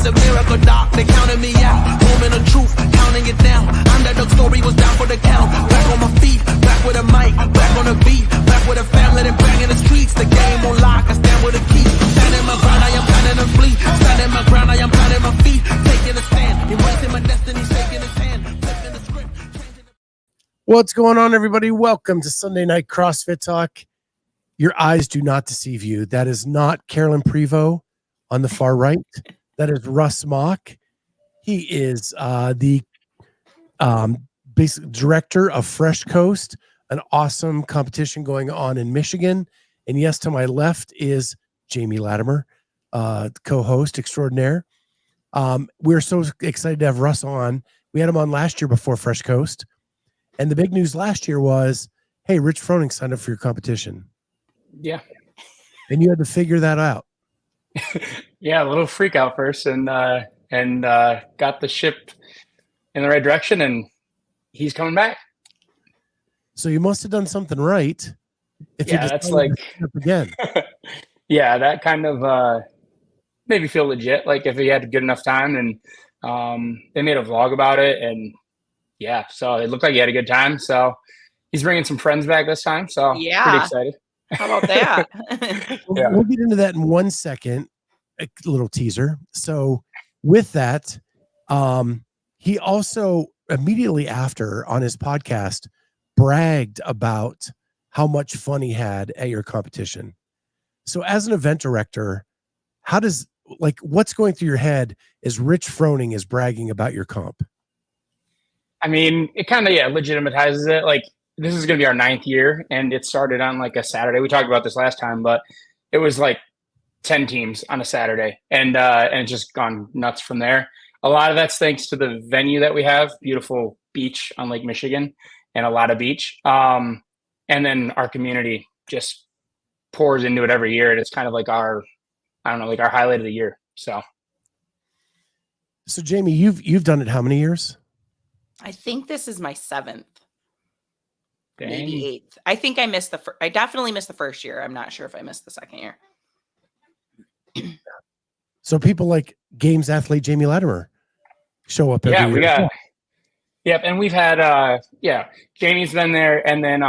the miracle doc, they counted me out. Moment of truth, counting it down. Underdog story was down for the count. Back on my feet, back with a mic, back on the beat, back with a family that bang in the streets. The game on lock, I stand with a key. Standing my ground, I am planning to flee. Standing my ground, I am planting my feet. Taking a stand, erasing my destiny, shaking his hand, flipping the script. What's going on, everybody? Welcome to Sunday Night CrossFit Talk. Your eyes do not deceive you. That is not Carolyne Prevost on the far right. That is Russ Mock. He is the basic director of Fresh Coast, an awesome competition going on in Michigan. And yes, to my left is Jamie Latimer, co-host extraordinaire. We're so excited to have Russ on. We had him on last year before Fresh Coast. And the big news last year was, hey, Rich Froning signed up for your competition. Yeah. And you had to figure that out. Yeah, a little freak out first and got the ship in the right direction, and he's coming back. So you must have done something right. If yeah, that's like again. Yeah, that kind of made me feel legit. Like if he had good enough time, and they made a vlog about it, and yeah, so it looked like he had a good time. So he's bringing some friends back this time. So yeah, pretty excited. How about that? Yeah. We'll get into that in 1 second. A little teaser. So with that, he also immediately after on his podcast bragged about how much fun he had at your competition. So as an event director, how does what's going through your head as Rich Froning is bragging about your comp? I mean, it kind of legitimizes it. Like this is going to be our 9th year, and it started on like a Saturday. We talked about this last time, but it was like 10 teams on a Saturday, and it's just gone nuts from there. A lot of that's thanks to the venue that we have, beautiful beach on Lake Michigan, and a lot of beach. And then our community just pours into it every year, and it's kind of like our highlight of the year. So Jamie, you've done it how many years? I think this is my 7th. Dang. Maybe 8th. I think I missed I definitely missed the first year. I'm not sure if I missed the second year. So people like Games athlete Jamie Latimer show up every year. Yep, and we've had Jamie's been there, and then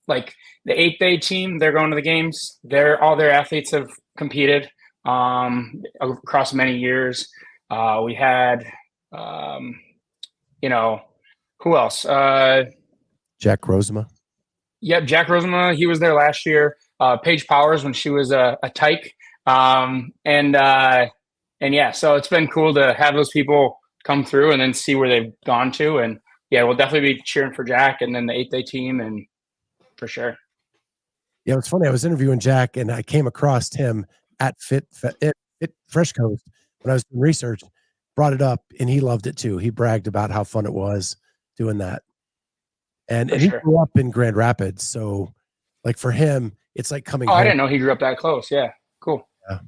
like the 8th day team, they're going to the games. All their athletes have competed across many years. We had who else? Jack Rosema. Yep, Jack Rosema. He was there last year. Paige Powers when she was a tyke. And yeah, so it's been cool to have those people come through and then see where they've gone to. And yeah, we'll definitely be cheering for Jack and then the 8th day team, and for sure. Yeah, it's funny. I was interviewing Jack and I came across him at Fresh Coast when I was doing research, brought it up, and he loved it too. He bragged about how fun it was doing that. And he grew up in Grand Rapids. So like for him, it's like coming home. I didn't know he grew up that close. Yeah. Cool. Yeah.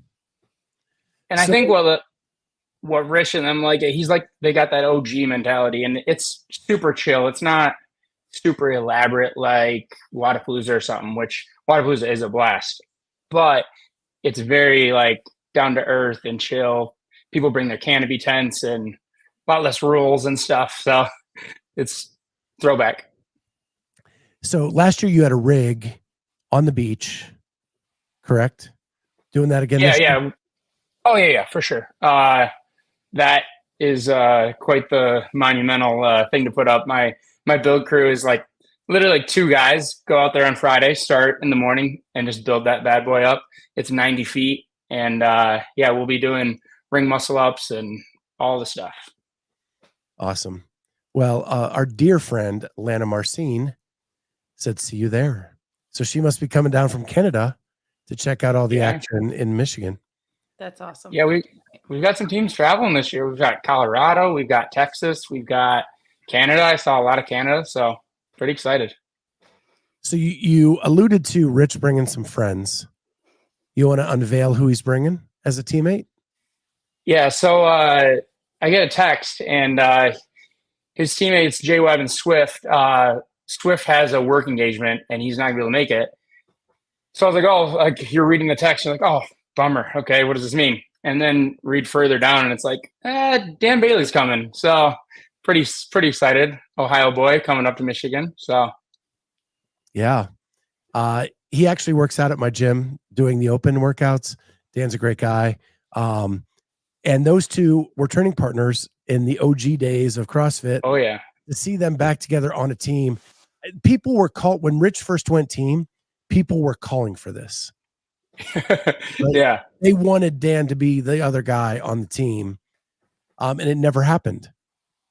And I think what Rich and them he's like, they got that OG mentality, and it's super chill. It's not super elaborate like Wodapalooza or something, which Wodapalooza is a blast, but it's very like down to earth and chill. People bring their canopy tents and a lot less rules and stuff. So it's throwback. So last year you had a rig on the beach, correct? Doing that again? Yeah. Oh yeah, for sure. That is quite the monumental thing to put up. My build crew is like literally like 2 guys go out there on Friday, start in the morning, and just build that bad boy up. It's 90 feet, and we'll be doing ring muscle ups and all the stuff. Awesome. Well, our dear friend Lana Marcine said, "See you there." So she must be coming down from Canada to check out all the action in Michigan. That's awesome. Yeah, we've got some teams traveling this year. We've got Colorado, we've got Texas, we've got Canada. I saw a lot of Canada, so pretty excited. So you alluded to Rich bringing some friends. You want to unveil who he's bringing as a teammate? Yeah, so I get a text, and his teammates, Jay Webb and Swift, Swift has a work engagement, and he's not going to be able to make it. So I was like, you're reading the text. You're like, oh, bummer. Okay, what does this mean? And then read further down, and it's like, Dan Bailey's coming. So pretty excited. Ohio boy coming up to Michigan. So yeah. He actually works out at my gym doing the open workouts. Dan's a great guy. And those two were turning partners in the OG days of CrossFit. Oh yeah. To see them back together on a team. People were called when Rich first went team, people were calling for this. Yeah. They wanted Dan to be the other guy on the team. And it never happened.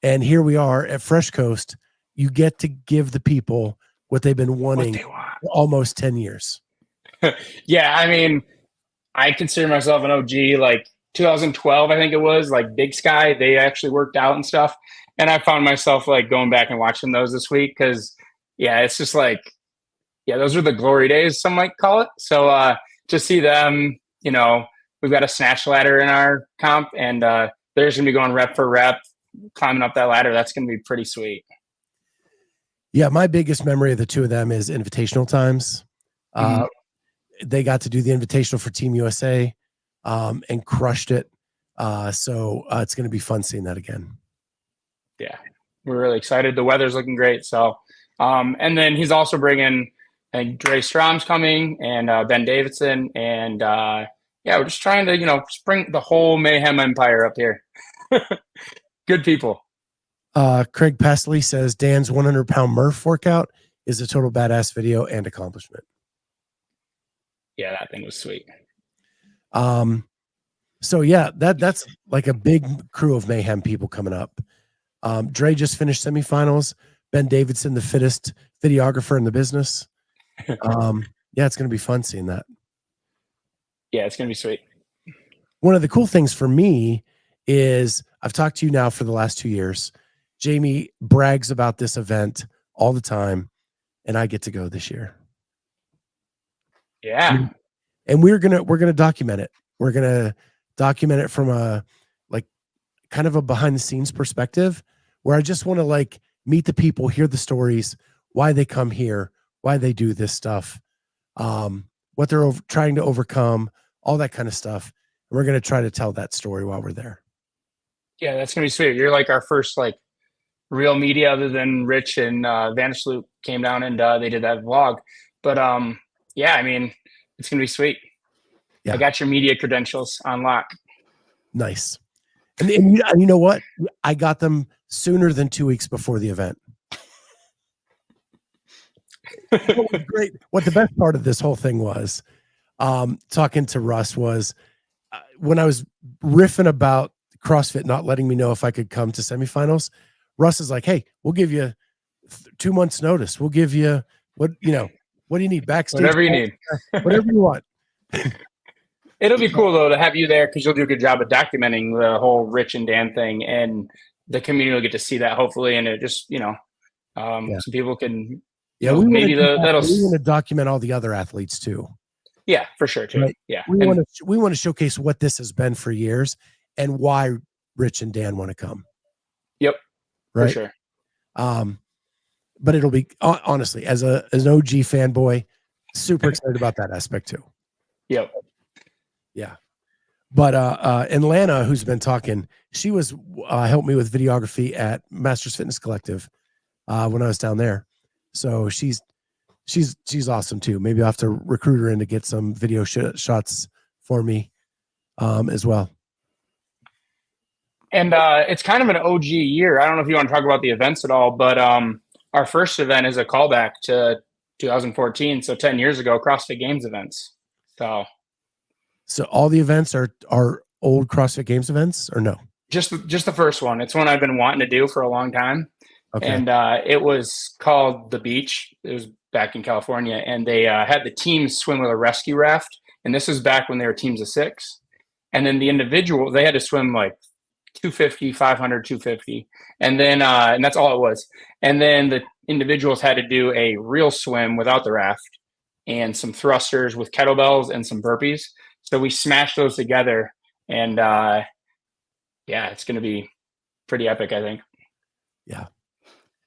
And here we are at Fresh Coast. You get to give the people what they've been wanting for almost 10 years. Yeah. I mean, I consider myself an OG, like 2012, I think it was, like Big Sky. They actually worked out and stuff. And I found myself like going back and watching those this week. Cause yeah, it's just like, yeah, those are the glory days, some might call it. So, to see them, you know, we've got a snatch ladder in our comp, and they're just gonna be going rep for rep, climbing up that ladder. That's gonna be pretty sweet. Yeah, my biggest memory of the two of them is invitational times. They got to do the invitational for Team USA and crushed it. So it's going to be fun seeing that again. Yeah, we're really excited. The weather's looking great. So, and then he's also bringing, and Dre Strom's coming, and Ben Davidson, and yeah, we're just trying to, you know, bring the whole Mayhem Empire up here. Good people. Craig Pasley says Dan's 100-pound Murph workout is a total badass video and accomplishment. Yeah, that thing was sweet. So yeah, that's like a big crew of Mayhem people coming up. Dre just finished semifinals. Ben Davidson, the fittest videographer in the business. Yeah, it's going to be fun seeing that. Yeah, it's going to be sweet. One of the cool things for me is I've talked to you now for the last 2 years. Jamie brags about this event all the time, and I get to go this year. Yeah. And we're gonna document it. We're gonna document it from a like kind of a behind the scenes perspective, where I just want to like meet the people, hear the stories, why they come here, why they do this stuff, what they're trying to overcome, all that kind of stuff. And we're gonna try to tell that story while we're there. Yeah, that's gonna be sweet. You're like our first like real media, other than Rich and Vanishloop came down and they did that vlog. But yeah, I mean, it's gonna be sweet. Yeah. I got your media credentials on lock. Nice. And you know what? I got them sooner than 2 weeks before the event. What was great. What the best part of this whole thing was, talking to Russ was when I was riffing about CrossFit not letting me know if I could come to semifinals. Russ is like, "Hey, we'll give you 2 months notice. We'll give you what do you need backstage? Whatever you need, whatever you want." It'll be cool though to have you there, because you'll do a good job of documenting the whole Rich and Dan thing, and the community will get to see that hopefully, and it just some people can we want to document all the other athletes too. Yeah, for sure too. Right? Yeah, we want to showcase what this has been for years and why Rich and Dan want to come. Yep, right. For sure. But it'll be honestly, as an OG fanboy, super excited about that aspect too. Yep. Yeah. But and Lana, who's been talking, she was helped me with videography at Masters Fitness Collective when I was down there. So she's awesome too. Maybe I'll have to recruit her in to get some video shots for me as well. And it's kind of an OG year. I don't know if you want to talk about the events at all, but our first event is a callback to 2014. So 10 years ago, CrossFit Games events. So all the events are old CrossFit Games events, or no? Just the first one. It's one I've been wanting to do for a long time. Okay. And it was called The Beach. It was back in California, and they had the teams swim with a rescue raft. And this is back when they were teams of 6. And then the individual, they had to swim like 250, 500, 250. And then, and that's all it was. And then the individuals had to do a real swim without the raft and some thrusters with kettlebells and some burpees. So we smashed those together, and yeah, it's going to be pretty epic, I think. Yeah.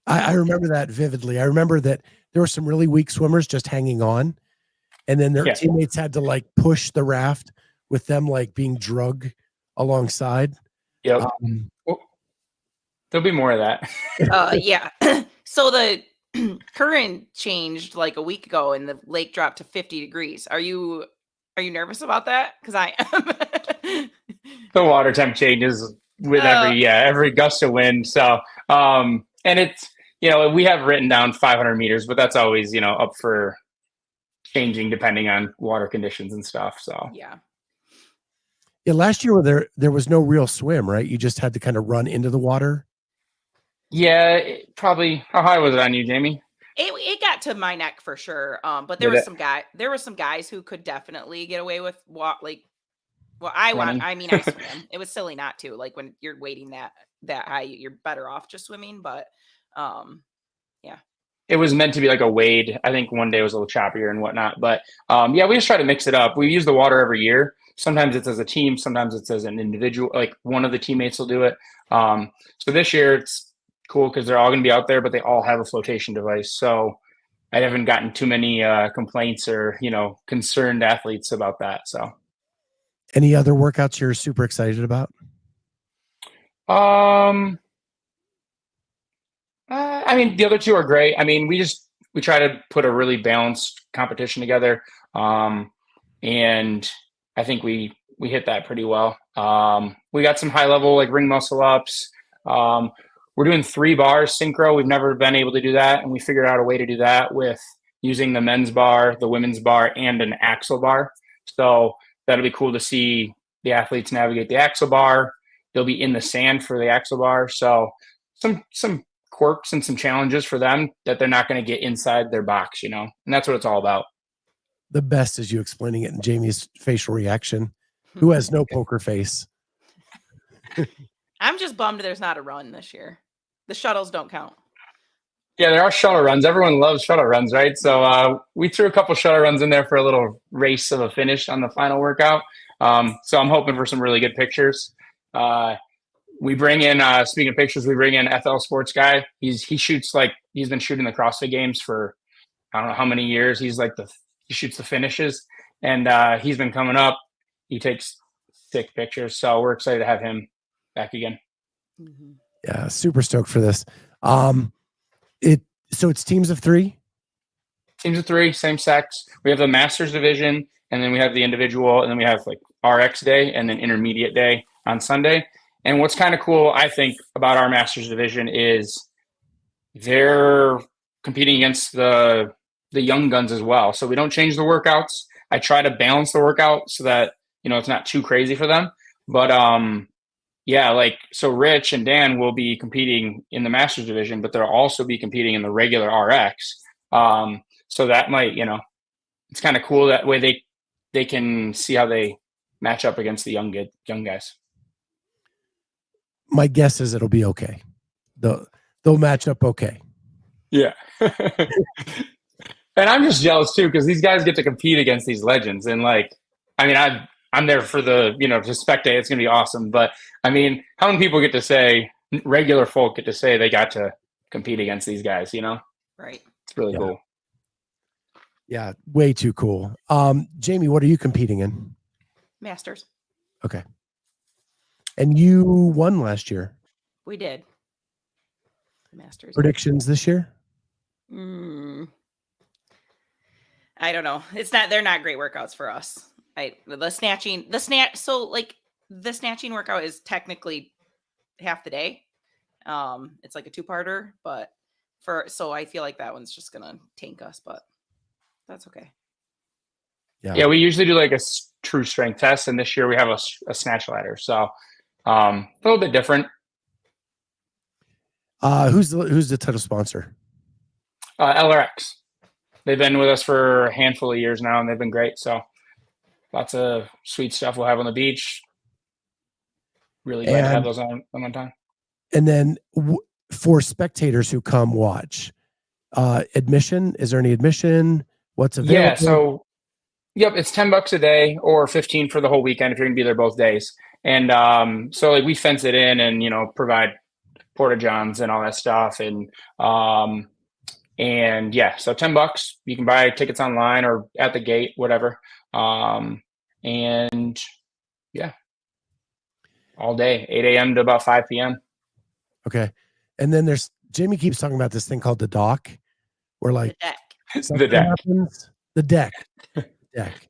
I remember that vividly. I remember that there were some really weak swimmers just hanging on, and then their teammates had to like push the raft with them like being drug alongside. Yep. Um, Well, there'll be more of that. Yeah. So the current changed like a week ago and the lake dropped to 50 degrees. Are you nervous about that? Because I am. The water temp changes with every gust of wind. So, and it's, we have written down 500 meters, but that's always, up for changing depending on water conditions and stuff. So, yeah. Yeah, last year there was no real swim, right? You just had to kind of run into the water. Yeah, probably. How high was it on you, Jamie? It got to my neck for sure. But there were some guys who could definitely get away with I swim. It was silly not to. Like when you're waiting that high, you're better off just swimming. But yeah. It was meant to be like a wade. I think one day was a little choppier and whatnot. But yeah, we just try to mix it up. We use the water every year. Sometimes it's as a team, sometimes it's as an individual, like one of the teammates will do it. So this year it's cool because they're all going to be out there, but they all have a flotation device. So I haven't gotten too many complaints or, concerned athletes about that. So any other workouts you're super excited about? I mean, the other two are great. I mean, we try to put a really balanced competition together. And I think we hit that pretty well. We got some high level like ring muscle ups. We're doing 3 bars synchro. We've never been able to do that. And we figured out a way to do that with using the men's bar, the women's bar, and an axle bar. So that'll be cool to see the athletes navigate the axle bar. They'll be in the sand for the axle bar. So some quirks and some challenges for them that they're not going to get inside their box, and that's what it's all about. The best is you explaining it in Jamie's facial reaction, who has no poker face. I'm just bummed there's not a run this year. The shuttles don't count. Yeah, there are shuttle runs. Everyone loves shuttle runs, right? So we threw a couple shuttle runs in there for a little race of a finish on the final workout. So I'm hoping for some really good pictures. We bring in, speaking of pictures, we bring in FL Sports guy. He shoots he's been shooting the CrossFit Games for I don't know how many years. He shoots the finishes, and he's been coming up. He takes sick pictures, so we're excited to have him back again. Mm-hmm. Yeah, super stoked for this. So it's teams of 3. Teams of 3, same sex. We have the Masters division, and then we have the individual, and then we have RX day and then intermediate day on Sunday. And what's kind of cool, I think, about our Masters division is they're competing against the young guns as well. So we don't change the workouts. I try to balance the workout so that, it's not too crazy for them. But yeah, so Rich and Dan will be competing in the Masters division, but they'll also be competing in the regular RX. So that might, it's kind of cool that way they can see how they match up against the young guys. My guess is it'll be okay. They'll match up okay. Yeah. And I'm just jealous too, because these guys get to compete against these legends. And I'm there for the, to spectate. It's going to be awesome. But I mean, how many people get to say, regular folk get to say they got to compete against these guys, Right. It's really cool. Yeah. Way too cool. Jamie, what are you competing in? Masters. Okay. And you won last year. We did. Masters. Predictions this year? I don't know. They're not great workouts for us. The snatching workout is technically half the day. It's like a 2-parter, but so I feel like that one's just gonna tank us, but that's okay. Yeah, we usually do a true strength test, and this year we have a snatch ladder, so a little bit different. Who's the title sponsor? LRX. They've been with us for a handful of years now, and they've been great. So lots of sweet stuff we'll have on the beach. Really glad to have those on one time. And then for spectators who come watch, admission, is there any admission? What's available? Yeah, so yep, it's $10 a day or $15 for the whole weekend if you're gonna be there both days. And so we fence it in and provide porta johns and all that stuff. And yeah, so $10. You can buy tickets online or at the gate, whatever. And yeah. all day, 8 a.m. to about 5 p.m. Okay. And then there's Jamie keeps talking about this thing called the dock, where like The deck. The deck. happens. The deck. Deck.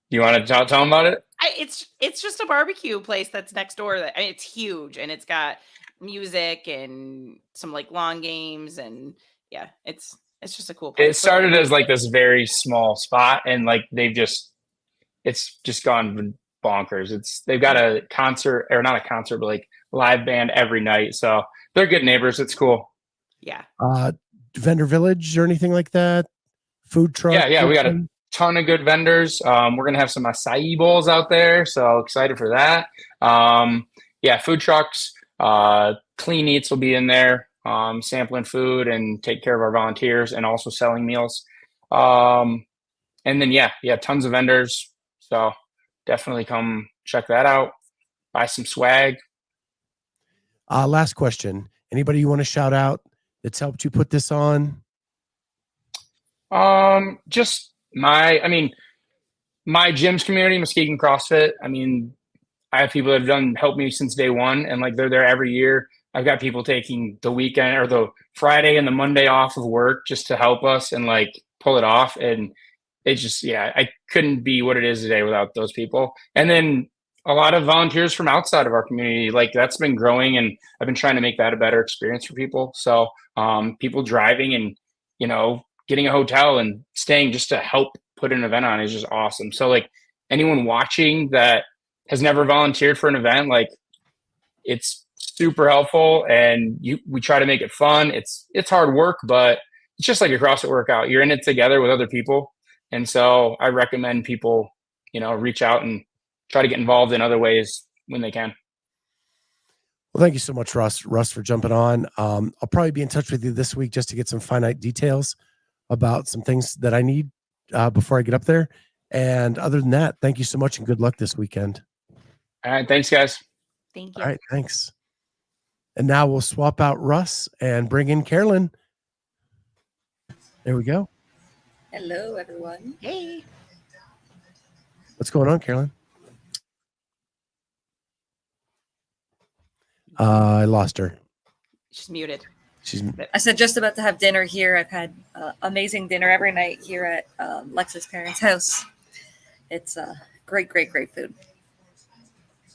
You want to tell them about it? It's just a barbecue place that's next door. I mean, it's huge, and it's got music and some like lawn games, and yeah, it's just a cool place. It started as like this very small spot, and like it's just gone bonkers. They've got a concert, or not a concert, but like live band every night. So they're good neighbors. It's cool. Yeah. Vendor village or anything like that? Food truck? Yeah. We got a ton of good vendors. We're gonna have some acai bowls out there, so excited for that. Food trucks, clean eats will be in there, sampling food and take care of our volunteers, and also selling meals. And then tons of vendors. So definitely come check that out. Buy some swag. Last question. Anybody you want to shout out that's helped you put this on? Just my gym's community, Muskegon CrossFit. I mean, I have people that have helped me since day one, and like they're there every year. I've got people taking the weekend or the Friday and the Monday off of work just to help us and like pull it off. And it just, I couldn't be what it is today without those people. And then a lot of volunteers from outside of our community, like that's been growing, and I've been trying to make that a better experience for people. So, people driving and, getting a hotel and staying just to help put an event on is just awesome. So like anyone watching that has never volunteered for an event, like it's super helpful, and we try to make it fun. It's hard work, but it's just like a CrossFit workout. You're in it together with other people. And so I recommend people, reach out and try to get involved in other ways when they can. Well, thank you so much, Russ, for jumping on. I'll probably be in touch with you this week just to get some finite details about some things that I need before I get up there. And other than that, thank you so much and good luck this weekend. All right. Thanks, guys. Thank you. All right. Thanks. And now we'll swap out Russ and bring in Carolyne. There we go. Hello, everyone. Hey. What's going on, Carolyne? I lost her. She's muted. I said just about to have dinner here. I've had amazing dinner every night here at Lex's parents' house. It's great food.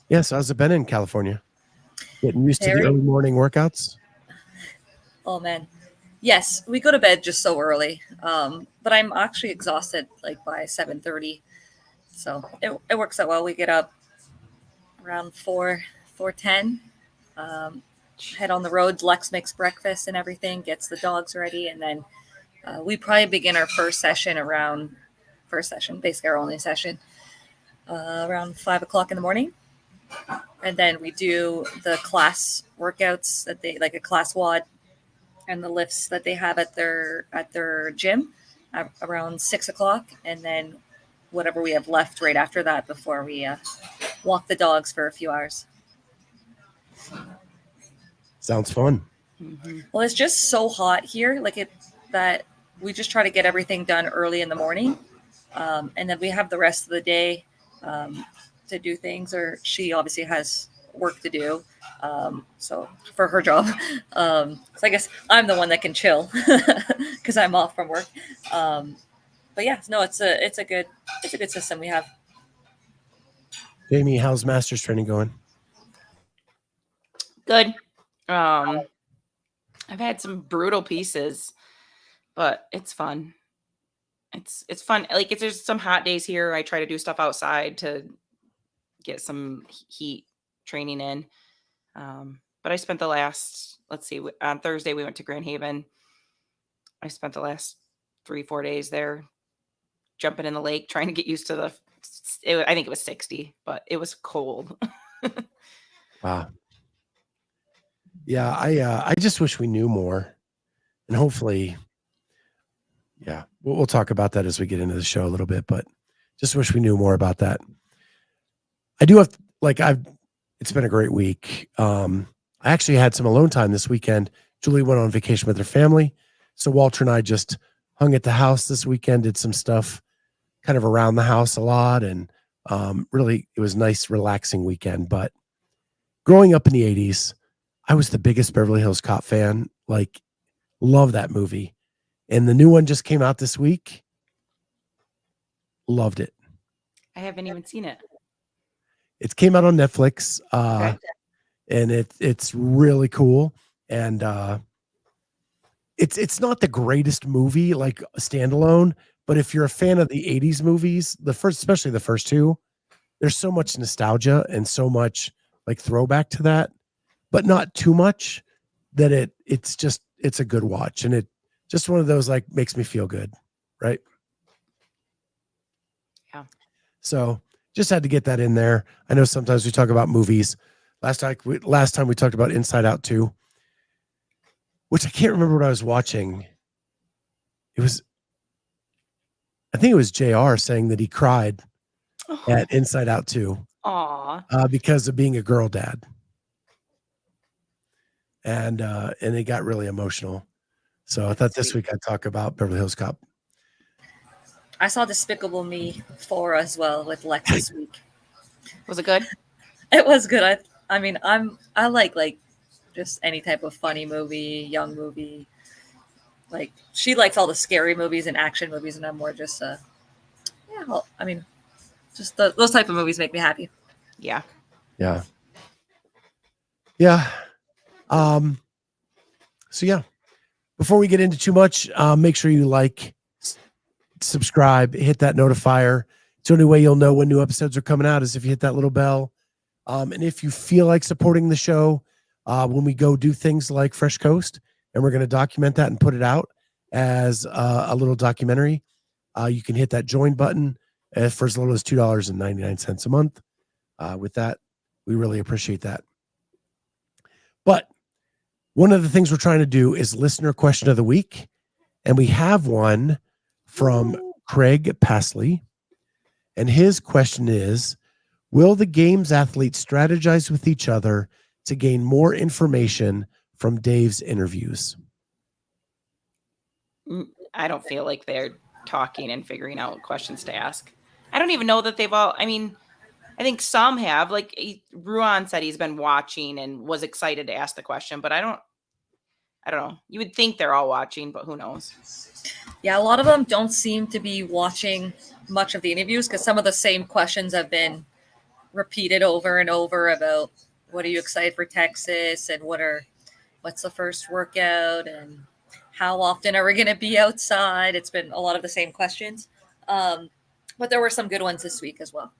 Yes, how's it been in California? Getting used to the early morning workouts? Oh, man. Yes, we go to bed just so early. But I'm actually exhausted like by 7:30. So it works out well. We get up around 4:10. Head on the road. Lex makes breakfast and everything, gets the dogs ready, and then we probably begin our basically our only session, around 5 o'clock in the morning. And then we do the class workouts that they like, a class WOD, and the lifts that they have at their gym around 6 o'clock, and then whatever we have left right after that before we walk the dogs for a few hours. Sounds fun. Mm-hmm. Well, it's just so hot here, that we just try to get everything done early in the morning, and then we have the rest of the day to do things. Or she obviously has work to do, so for her job. So I guess I'm the one that can chill because I'm off from work. But yeah, no, it's a good system we have. Jamie, how's Masters training going? Good. I've had some brutal pieces, but it's fun. It's fun. Like, if there's some hot days here, I try to do stuff outside to get some heat training in. But I spent the last, on Thursday we went to Grand Haven. I spent the last 3-4 days there jumping in the lake, trying to get used to I think it was 60, but it was cold. Wow. Yeah, I just wish we knew more, and hopefully, yeah, we'll talk about that as we get into the show a little bit. But just wish we knew more about that. I do have it's been a great week. I actually had some alone time this weekend. Julie went on vacation with her family, so Walter and I just hung at the house this weekend, did some stuff kind of around the house a lot, and Really, it was a nice, relaxing weekend. But growing up in the 80s, I was the biggest Beverly Hills Cop fan. Like, love that movie. And the new one just came out this week. Loved it. I haven't even seen it. It came out on Netflix, Okay. and it's really cool. And it's not the greatest movie, like standalone, but if you're a fan of the 80s movies, especially the first two, there's so much nostalgia and so much like throwback to that, but not too much that it's a good watch. And it just one of those like makes me feel good. Right. Yeah. So just had to get that in there. I know sometimes we talk about movies. Last time we talked about Inside Out 2, which I can't remember what I was watching. I think it was JR saying that he cried at Inside Out 2. Aw. Because of being a girl dad. And it got really emotional. So I thought this week I'd talk about Beverly Hills Cop. I saw Despicable Me 4 as well with Lex this week. Was it good? It was good. I mean, I like just any type of funny movie, young movie. Like, she likes all the scary movies and action movies, and I'm more just just those type of movies make me happy. Yeah. Yeah. Yeah. So yeah, before we get into too much, make sure you like, subscribe, hit that notifier. It's the only way you'll know when new episodes are coming out is if you hit that little bell. And if you feel like supporting the show, when we go do things like Fresh Coast, and we're going to document that and put it out as a little documentary, you can hit that join button for as little as $2.99 a month. With that, we really appreciate that. But one of the things we're trying to do is listener question of the week. And we have one from Craig Pasley. And his question is, will the games athletes strategize with each other to gain more information from Dave's interviews? I don't feel like they're talking and figuring out what questions to ask. I don't even know that they've all, I mean, I think some have, like Ruan said he's been watching and was excited to ask the question, but I don't know. You would think they're all watching, but who knows? Yeah, a lot of them don't seem to be watching much of the interviews because some of the same questions have been repeated over and over about what are you excited for Texas and what's the first workout and how often are we going to be outside? It's been a lot of the same questions. But there were some good ones this week as well.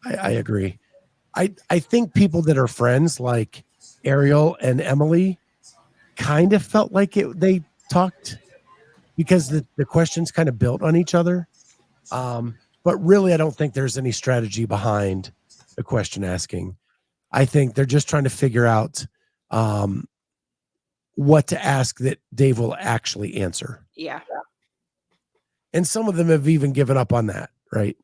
I agree. I think people that are friends like Ariel and Emily kind of felt like they talked because the questions kind of built on each other. But really, I don't think there's any strategy behind the question asking. I think they're just trying to figure out what to ask that Dave will actually answer. Yeah. And some of them have even given up on that, right?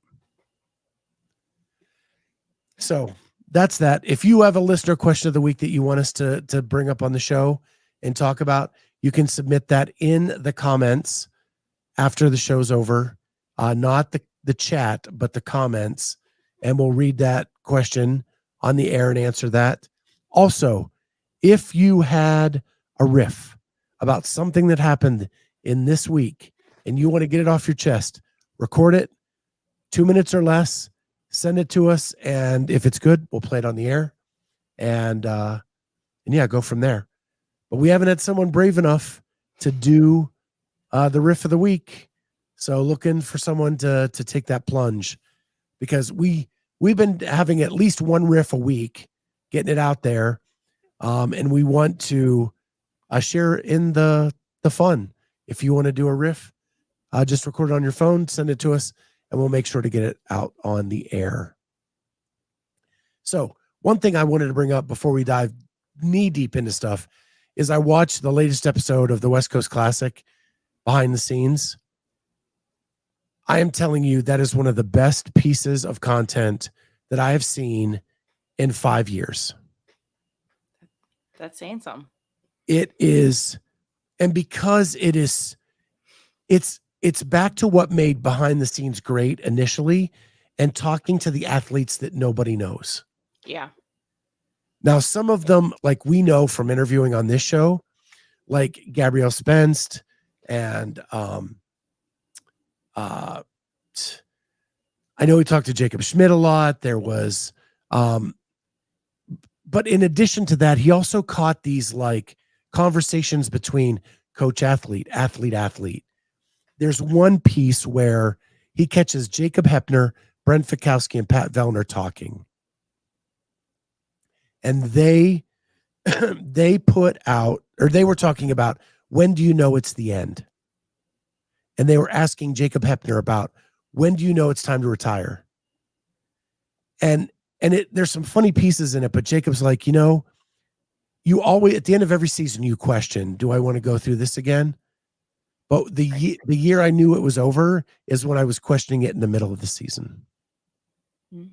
So that's that. If you have a listener question of the week that you want us to bring up on the show and talk about, you can submit that in the comments after the show's over. Not the chat, but the comments. And we'll read that question on the air and answer that. Also, if you had a riff about something that happened in this week and you want to get it off your chest, record it, 2 minutes or less, send it to us. And if it's good, we'll play it on the air and yeah, go from there. But we haven't had someone brave enough to do the riff of the week. So looking for someone to take that plunge because we've been having at least one riff a week, getting it out there. And we want to share in the fun. If you want to do a riff, just record it on your phone, send it to us, and we'll make sure to get it out on the air. So one thing I wanted to bring up before we dive knee deep into stuff is I watched the latest episode of the West Coast Classic behind the scenes. I am telling you, that is one of the best pieces of content that I have seen in 5 years. That's saying something. It is, and because it's back to what made behind the scenes great initially, and talking to the athletes that nobody knows. Yeah. Now, some of them, like we know from interviewing on this show, like Gabrielle Spence and I know we talked to Jacob Schmidt a lot. There was, but in addition to that, he also caught these like conversations between coach athlete, athlete, athlete. There's one piece where he catches Jacob Hepner, Brent Fikowski, and Pat Vellner talking. And they put out, or they were talking about, when do you know it's the end? And they were asking Jacob Hepner about, when do you know it's time to retire? And there's some funny pieces in it, but Jacob's like, you always, at the end of every season, you question, do I want to go through this again? But the year I knew it was over is when I was questioning it in the middle of the season. Mm-hmm.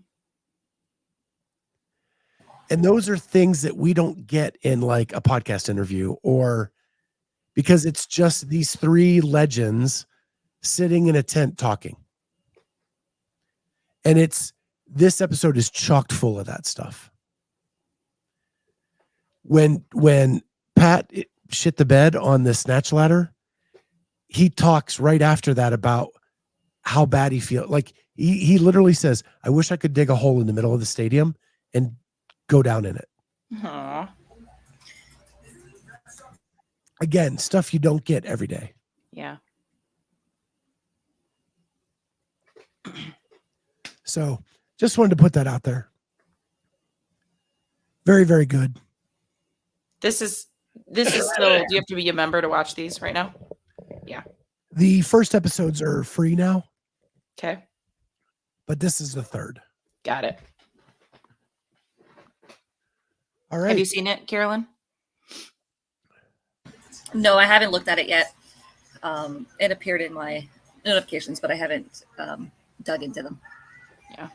And those are things that we don't get in like a podcast interview, or because it's just these three legends sitting in a tent talking. And this episode is chocked full of that stuff. When Pat shit the bed on the snatch ladder, he talks right after that about how bad he feels. Like he literally says, I wish I could dig a hole in the middle of the stadium and go down in it. Aww. Again, stuff you don't get every day. Yeah. So just wanted to put that out there. Very, very good. This is still, do you have to be a member to watch these right now? Yeah. The first episodes are free now. Okay. But this is the third. Got it. All right. Have you seen it, Carolyne? No, I haven't looked at it yet. It appeared in my notifications, but I haven't dug into them. Yeah.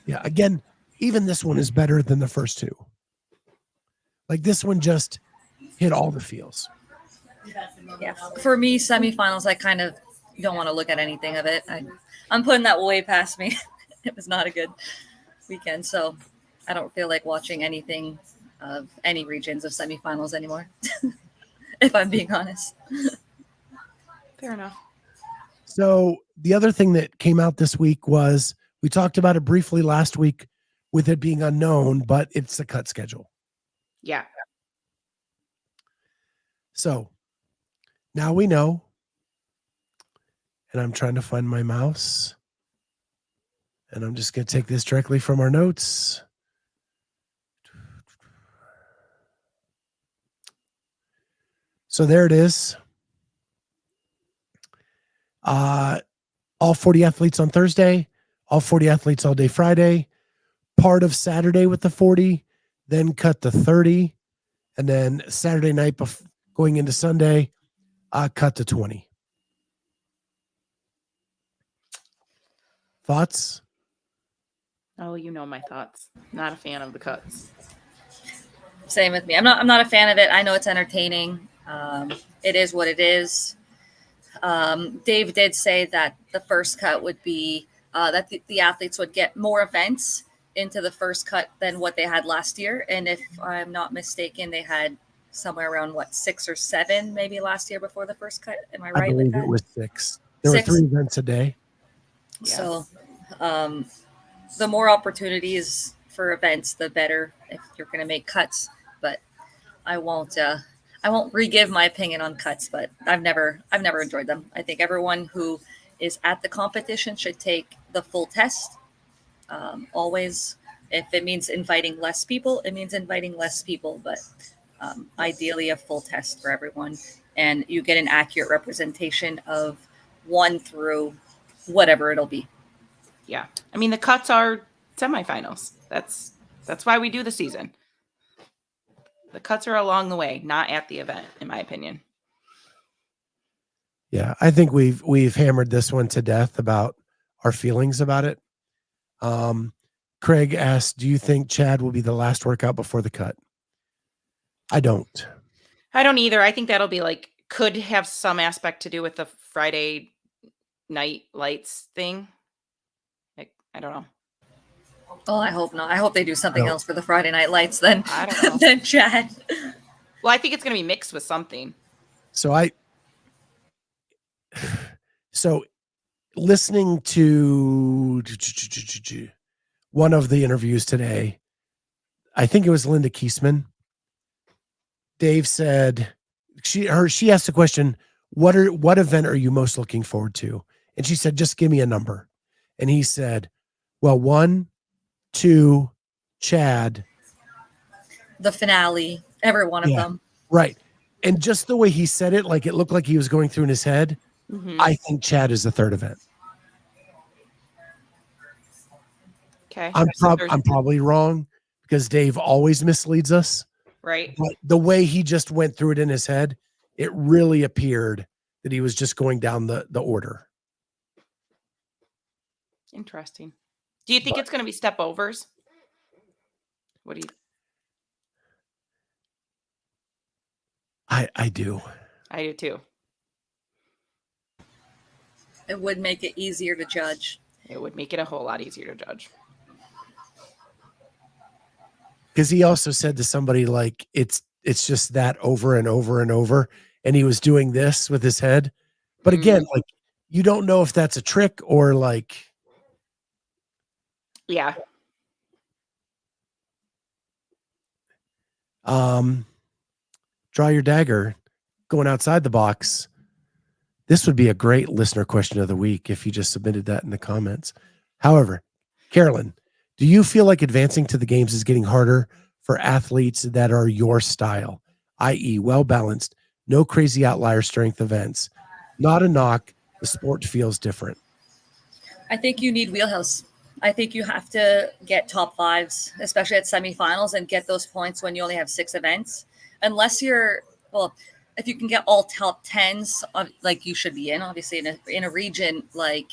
Yeah. Again, even this one is better than the first two. Like this one just hit all the feels. Yeah. For me, semifinals, I kind of don't want to look at anything of it. I'm putting that way past me. It was not a good weekend, so I don't feel like watching anything of any regions of semifinals anymore, if I'm being honest. Fair enough. So the other thing that came out this week was, we talked about it briefly last week with it being unknown, but it's the cut schedule. Yeah. So now we know, and I'm trying to find my mouse, and I'm just going to take this directly from our notes. So there it is. All 40 athletes on Thursday, all 40 athletes all day Friday, part of Saturday with the 40, then cut to 30, and then Saturday night going into Sunday, cut to 20. Thoughts? Oh, you know my thoughts. Not a fan of the cuts. Same with me. I'm not a fan of it. I know it's entertaining. It is what it is. Dave did say that the first cut would be that the athletes would get more events into the first cut than what they had last year. And if I'm not mistaken, they had somewhere around 6 or 7 maybe last year before the first cut. Am I right? I believe with that? It was 6. There 6? were 3 events a day. Yes. So the more opportunities for events, the better if you're going to make cuts. But I won't re-give my opinion on cuts, but I've never enjoyed them. I think everyone who is at the competition should take the full test. Always, if it means inviting less people, it means inviting less people, but ideally a full test for everyone. And you get an accurate representation of 1 through whatever it'll be. Yeah. I mean, the cuts are semifinals. That's why we do the season. The cuts are along the way, not at the event, in my opinion. Yeah, I think we've hammered this one to death about our feelings about it. Craig asked, do you think Chad will be the last workout before the cut? I don't. I don't either. I think that'll be could have some aspect to do with the Friday night lights thing. I don't know. Oh, I hope not. I hope they do something else for the Friday Night Lights then. I don't know. Than Chad. Well, I think it's going to be mixed with something. So listening to one of the interviews today, I think it was Linda Kiesman. Dave said she asked the question, what event are you most looking forward to? And she said, just give me a number. And he said, well, 1, 2, Chad. The finale, every one of them. Right. And just the way he said it, like it looked like he was going through in his head. Mm-hmm. I think Chad is the third event. Okay. I'm probably wrong because Dave always misleads us. Right. But the way he just went through it in his head, it really appeared that he was just going down the order. Interesting. Do you think it's going to be step overs? What do you? I do. I do too. It would make it easier to judge. It would make it a whole lot easier to judge. Because he also said to somebody like it's just that over and over and over, and he was doing this with his head. But again, like you don't know if that's a trick or like. Yeah. Draw your dagger, going outside the box. This would be a great listener question of the week if you just submitted that in the comments. However, Carolyne, do you feel like advancing to the games is getting harder for athletes that are your style, i.e. well-balanced, no crazy outlier strength events? Not a knock. The sport feels different. I think you need wheelhouse. I think you have to get top 5s, especially at semifinals, and get those points when you only have 6 events. Unless you're, well, if you can get all top 10s, like you should be in, obviously in a region like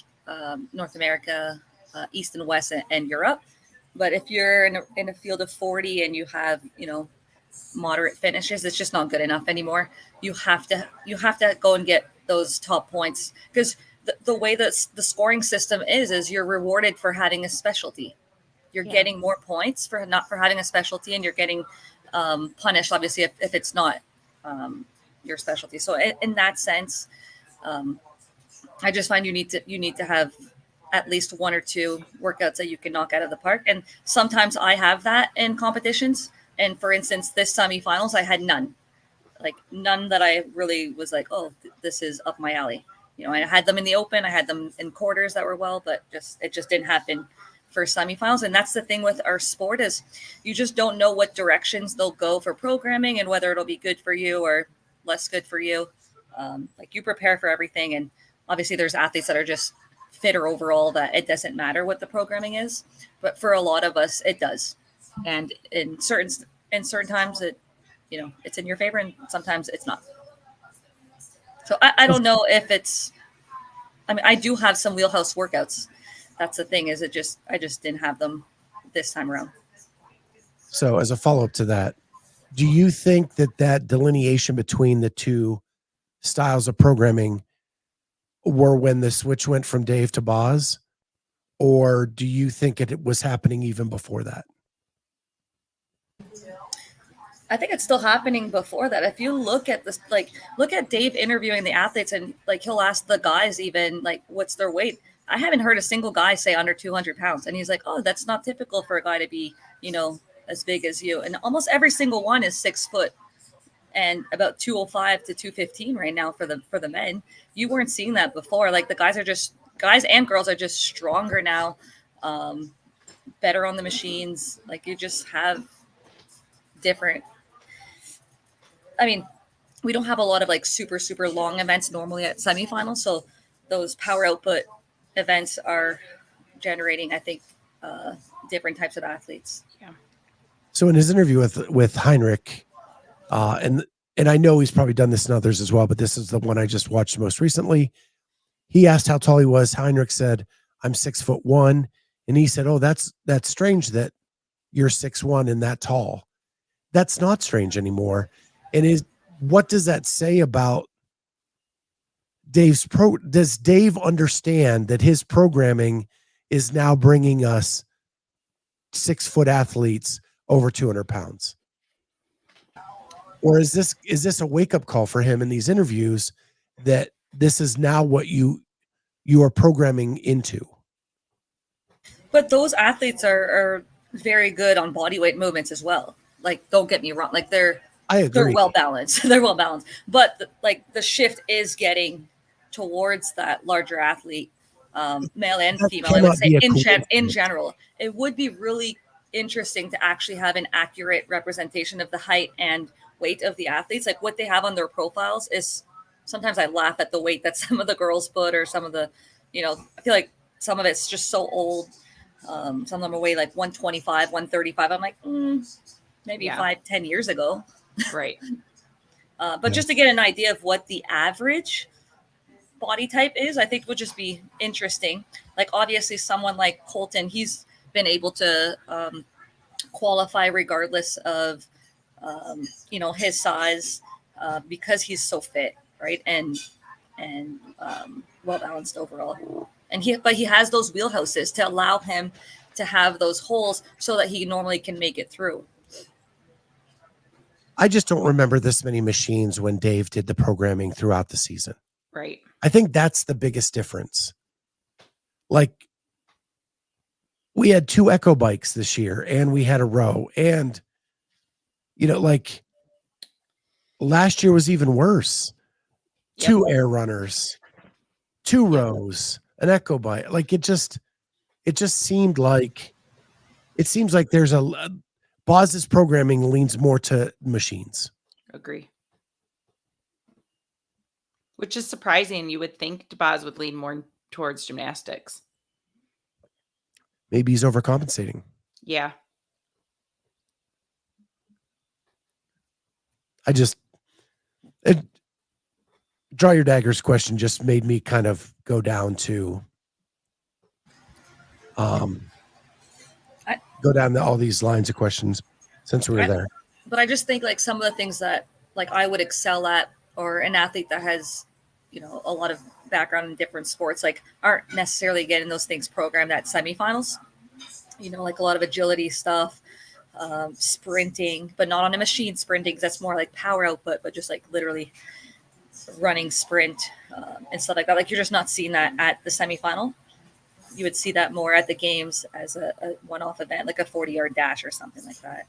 North America, East and West, and Europe. But if you're in a field of 40 and you have, moderate finishes, it's just not good enough anymore. You have to go and get those top points, because the way that the scoring system is you're rewarded for having a specialty. You're getting more points for having a specialty, and you're getting punished, obviously, if it's not your specialty. So in that sense, I just find you need to have at least 1 or 2 workouts that you can knock out of the park. And sometimes I have that in competitions. And for instance, this semifinals, I had none that I really was like, oh, this is up my alley. I had them in the open, I had them in quarters that were well, but it just didn't happen for semifinals. And that's the thing with our sport, is you just don't know what directions they'll go for programming and whether it'll be good for you or less good for you. You prepare for everything. And obviously there's athletes that are just fitter overall, that it doesn't matter what the programming is, but for a lot of us, it does. And in certain times it's in your favor, and sometimes it's not. So I don't know if it's, I do have some wheelhouse workouts. That's the thing, is I just didn't have them this time around. So as a follow-up to that, do you think that delineation between the two styles of programming were when the switch went from Dave to Boz, or do you think it was happening even before that? I think it's still happening before that. If you look at this, look at Dave interviewing the athletes, and he'll ask the guys even what's their weight. I haven't heard a single guy say under 200 pounds. And he's like, oh, that's not typical for a guy to be, as big as you. And almost every single one is 6 foot and about 205 to 215 right now for the men. You weren't seeing that before. The guys and girls are just stronger now, better on the machines. You just have different. We don't have a lot of super, super long events normally at semifinals. So those power output events are generating, I think, different types of athletes. Yeah. So in his interview with Heinrich, and I know he's probably done this in others as well, but this is the one I just watched most recently. He asked how tall he was. Heinrich said, I'm 6'1". And he said, oh, that's strange that you're 6'1" and that tall. That's not strange anymore. And what does that say about Dave's does Dave understand that his programming is now bringing us 6-foot athletes over 200 pounds? Or is this a wake-up call for him in these interviews that this is now what you are programming into? But those athletes are very good on body weight movements as well. Like, don't get me wrong. Like, they're well balanced. They're well balanced. But the shift is getting towards that larger athlete, male and female. I would say in general, it would be really interesting to actually have an accurate representation of the height and weight of the athletes. Like, what they have on their profiles is, sometimes I laugh at the weight that some of the girls put, or some of the, I feel like some of it's just so old. Some of them are weigh like 125, 135. I'm like, maybe 5-10 years ago. Right. But just to get an idea of what the average body type is, I think would just be interesting. Like, obviously someone like Colton, he's been able to qualify regardless of, his size, because he's so fit, right? And well balanced overall. But he has those wheelhouses to allow him to have those holes so that he normally can make it through. I just don't remember this many machines when Dave did the programming throughout the season. Right. I think that's the biggest difference. Like, we had 2 Echo bikes this year, and we had a row, and like last year was even worse. Yep. 2 air runners, 2 rows, an Echo bike. Like, it seems like there's Boz's programming leans more to machines. Agree. Which is surprising. You would think Boz would lean more towards gymnastics. Maybe he's overcompensating. Yeah. Draw Your Daggers question just made me kind of go down to go down to all these lines of questions since we were there. But I just think, like, some of the things that, like, I would excel at, or an athlete that has, a lot of background in different sports, like, aren't necessarily getting those things programmed at semifinals. Like a lot of agility stuff, sprinting, but not on a machine sprinting, because that's more like power output, but just like literally running sprint and stuff like that. Like, you're just not seeing that at the semifinal. You would see that more at the games as a one-off event, like a 40-yard dash or something like that.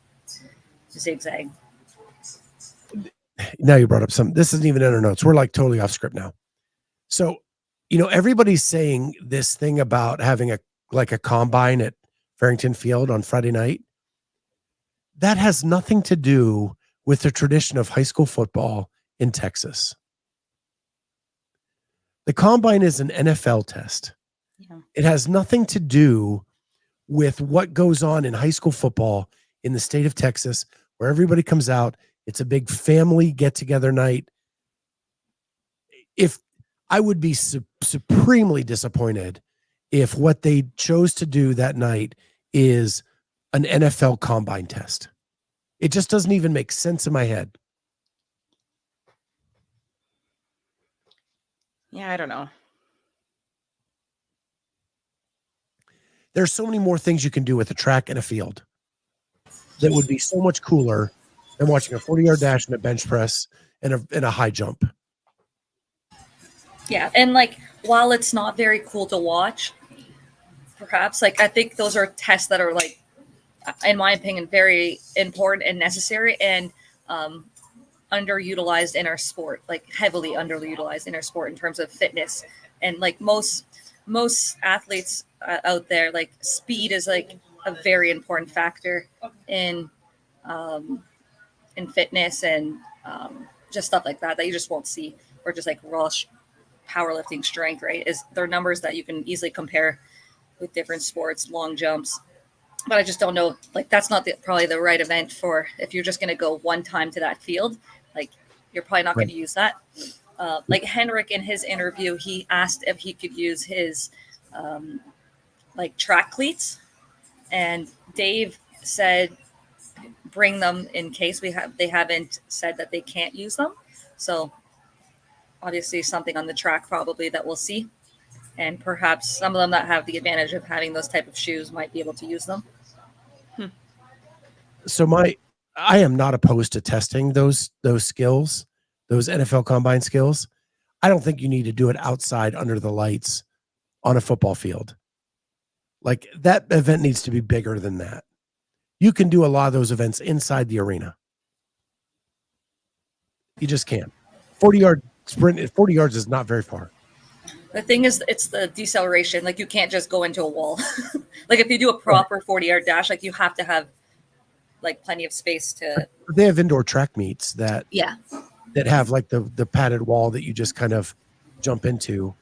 Zigzag. Now you brought up this isn't even in our notes. We're like totally off script now. So, everybody's saying this thing about having a combine at Farrington Field on Friday night. That has nothing to do with the tradition of high school football in Texas. The combine is an NFL test. Yeah. It has nothing to do with what goes on in high school football in the state of Texas, where everybody comes out. It's a big family get-together night. If I would be supremely disappointed if what they chose to do that night is an NFL combine test. It just doesn't even make sense in my head. Yeah, I don't know. There's so many more things you can do with a track and a field that would be so much cooler than watching a 40-yard dash and a bench press and a high jump. Yeah, and like, while it's not very cool to watch, perhaps, like, I think those are tests that are, like, in my opinion, very important and necessary, and underutilized in our sport, like heavily underutilized in our sport in terms of fitness. And like most athletes out there, like, speed is like a very important factor in fitness and just stuff like that you just won't see, or just like raw powerlifting strength, right? Is there numbers that you can easily compare with different sports, long jumps. But I just don't know, like, that's not probably the right event for, if you're just going to go one time to that field, like, you're probably not going to use that. Like Henrik, in his interview, he asked if he could use his like track cleats, and Dave said bring them in case they haven't said that they can't use them. So obviously something on the track probably that we'll see. and perhaps some of them that have the advantage of having those type of shoes might be able to use them. So I am not opposed to testing those skills, those NFL Combine skills. I don't think you need to do it outside under the lights on a football field. Like, that event needs to be bigger than that. You can do a lot of those events inside the arena. You just can't. 40-yard sprint, 40 yards is not very far. The thing is, it's the deceleration. Like, you can't just go into a wall. Like, if you do a proper 40-yard dash, like, you have to have like plenty of space to. They have indoor track meets that Yeah. that have like the padded wall that you just kind of jump into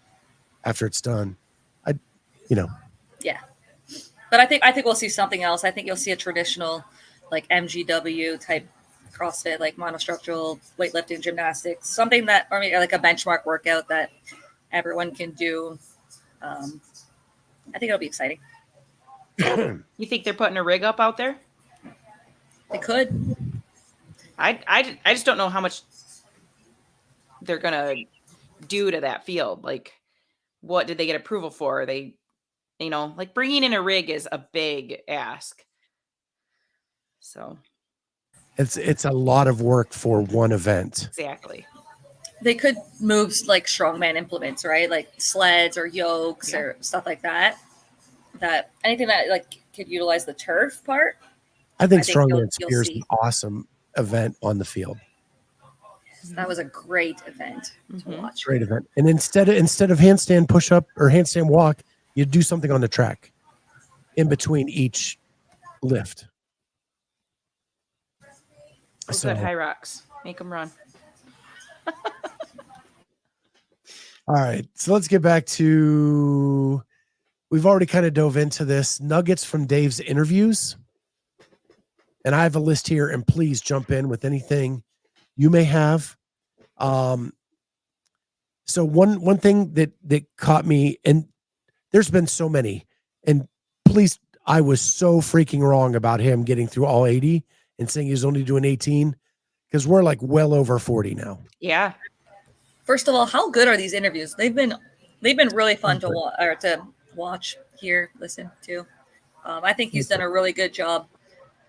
after it's done. Yeah. But I think we'll see something else. I think you'll see a traditional like MGW type CrossFit, like monostructural weightlifting, gymnastics, something that, or maybe like a benchmark workout that everyone can do. I think it'll be exciting. You think they're putting a rig up out there? They could. I just don't know how much they're gonna do to that field. Like, what did they get approval for? They, like, bringing in a rig is a big ask. So it's a lot of work for one event. exactly. They could move like strongman implements, right? Like sleds or yokes or stuff like that. That anything that like could utilize the turf part. I think you'll Strongman Spear is see. an awesome event on the field. That was a great event to watch. Great event. And instead of handstand push up or handstand walk, you do something on the track in between each lift. Good high rocks. Make them run. All right. So let's get back to, we've already kind of dove into this, nuggets from Dave's interviews. And I have a list here, and please jump in with anything you may have. So one thing that caught me, and there's been so many, and please, I was so freaking wrong about him getting through all 80 and saying he was only doing 18, because we're like well over 40 now. Yeah. First of all, how good are these interviews? They've been really fun to watch, hear, listen to. I think he's done a really good job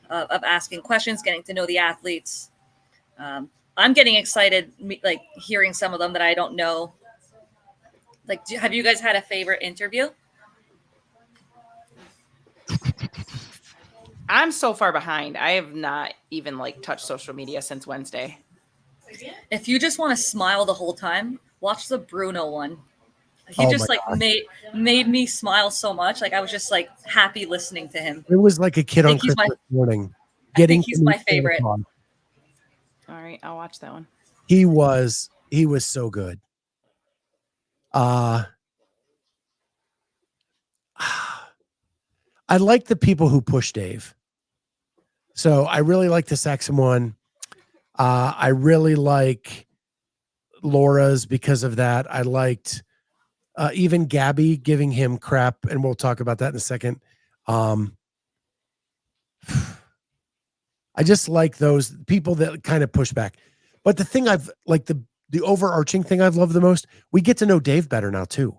of asking questions, getting to know the athletes. I'm getting excited, like hearing some of them that I don't know. Like, have you guys had a favorite interview? I'm so far behind. I have not even like touched social media since Wednesday. If you just want to smile the whole time, watch the Bruno one. He just like made me smile so much. Like, I was just like happy listening to him. It was like a kid on Christmas morning. I think he's my favorite. All right, I'll watch that one. He was so good. I like the people who push Dave. So I really like the Saxon one. I really like Laura's because of that. I liked even Gabi giving him crap, and we'll talk about that in a second. I just like those people that kind of push back. But the thing I've like the overarching thing I've loved the most, we get to know Dave better now too.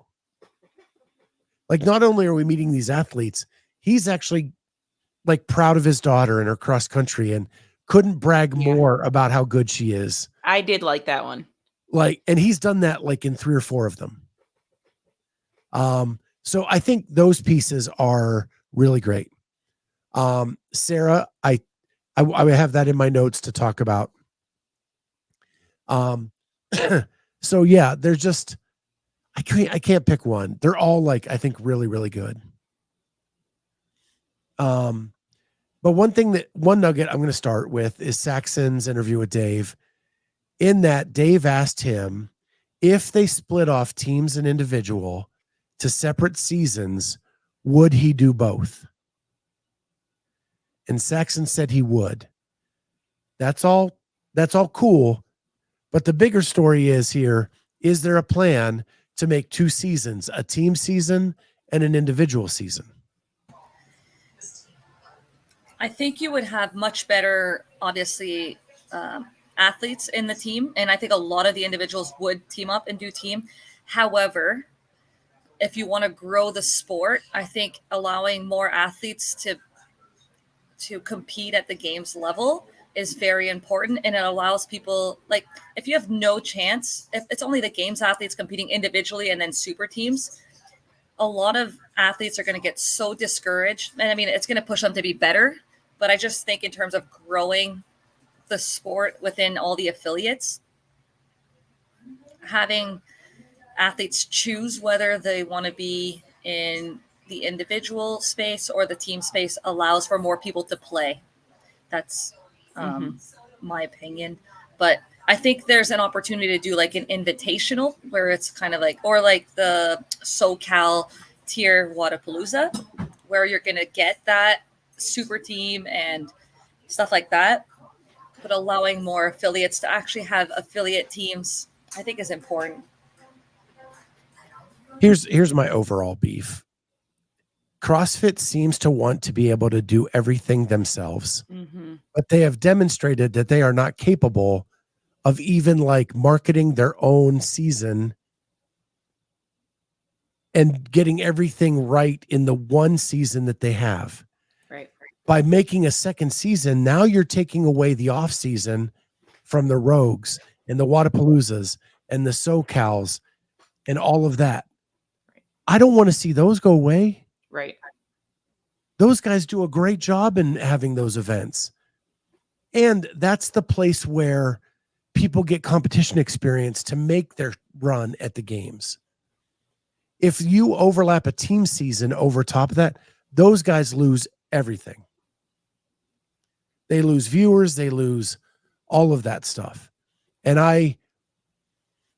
Like, not only are we meeting these athletes, he's actually like proud of his daughter and her cross country and couldn't brag more about how good she is. I did like that one. Like, and he's done that like in 3 or 4 of them. So I think those pieces are really great. Sarah, I have that in my notes to talk about. So yeah, they're just, I can't pick one. They're all like, I think really, really good. But one nugget I'm going to start with is Saxon's interview with Dave, in that Dave asked him if they split off teams and individual to separate seasons, would he do both? And Saxon said he would. That's all cool. But the bigger story is there a plan to make 2 seasons, a team season and an individual season? I think you would have much better, obviously, athletes in the team. And I think a lot of the individuals would team up and do team. However, if you want to grow the sport, I think allowing more athletes to compete at the games level is very important. And it allows people, like, if you have no chance, if it's only the games athletes competing individually and then super teams, a lot of athletes are going to get so discouraged. And I mean, it's going to push them to be better. But I just think in terms of growing the sport within all the affiliates, having athletes choose whether they want to be in the individual space or the team space allows for more people to play. That's my opinion. But I think there's an opportunity to do like an invitational where it's kind of like, or like the SoCal tier Wadapalooza, where you're going to get that super team and stuff like that. But allowing more affiliates to actually have affiliate teams, I think, is important. Here's my overall beef. CrossFit seems to want to be able to do everything themselves, but they have demonstrated that they are not capable of even like marketing their own season and getting everything right in the one season that they have. Right. By making a second season, now you're taking away the off season from the Rogues and the Wadapaloozas and the SoCals and all of that. I don't want to see those go away. Right. Those guys do a great job in having those events. And that's the place where people get competition experience to make their run at the games. If you overlap a team season over top of that, those guys lose everything. They lose viewers, they lose all of that stuff. And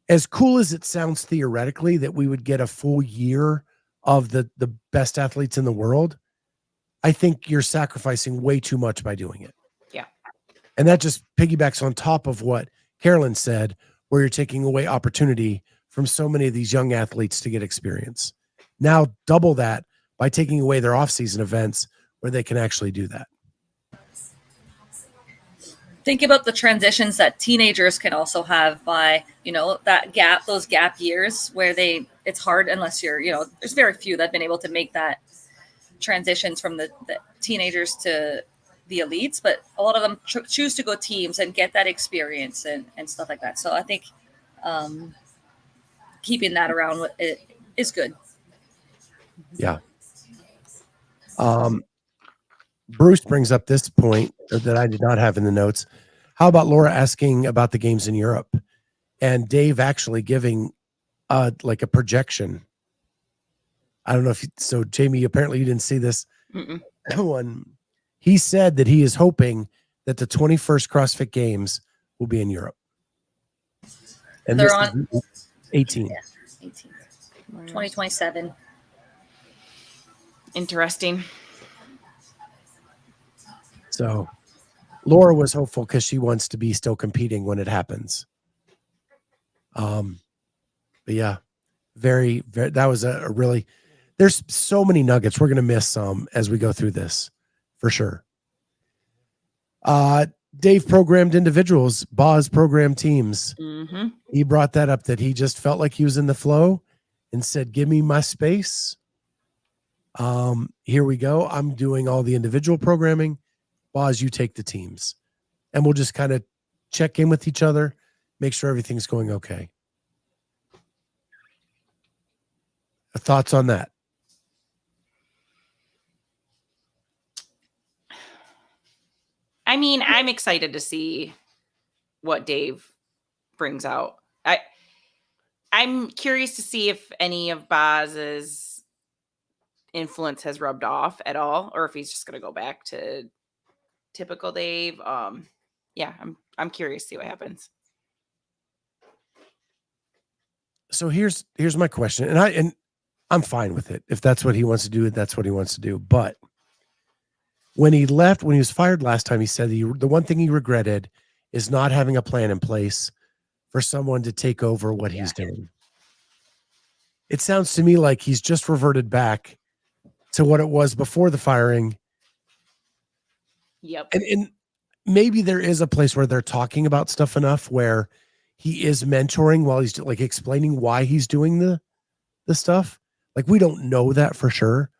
as cool as it sounds theoretically that we would get a full year of the best athletes in the world, I think you're sacrificing way too much by doing it. Yeah. And that just piggybacks on top of what Carolyne said, where you're taking away opportunity from so many of these young athletes to get experience. Now double that by taking away their off-season events where they can actually do that. Think about the transitions that teenagers can also have by, that gap, those gap years where it's hard unless you're, there's very few that have been able to make that transitions from the teenagers to the elites, but a lot of them choose to go teams and get that experience and stuff like that. So I think keeping that around is good. Yeah. Bruce brings up this point that I did not have in the notes. How about Laura asking about the games in Europe and Dave actually giving like a projection? I don't know if so Jamie, apparently you didn't see this one. He said that he is hoping that the 21st CrossFit Games will be in Europe. And they're this on is 18. Yeah, 18. 2027. Interesting. So Laura was hopeful because she wants to be still competing when it happens. But yeah, very, very, that was a really, there's so many nuggets. We're going to miss some as we go through this for sure. Dave programmed individuals, Boz programmed teams. He brought that up, that he just felt like he was in the flow and said, give me my space. Here we go. I'm doing all the individual programming. Boz, you take the teams. And we'll just kind of check in with each other, make sure everything's going okay. Thoughts on that? I mean, I'm excited to see what Dave brings out. I'm curious to see if any of Boz's influence has rubbed off at all, or if he's just going to go back to typical Dave. Yeah, I'm curious to see what happens. So here's my question, and I'm fine with it. If that's what he wants to do, that's what he wants to do. But when he left, when he was fired last time, he said the one thing he regretted is not having a plan in place for someone to take over what he's doing. It sounds to me like he's just reverted back to what it was before the firing. Yep. And maybe there is a place where they're talking about stuff enough where he is mentoring while he's like explaining why he's doing the stuff. Like, we don't know that for sure,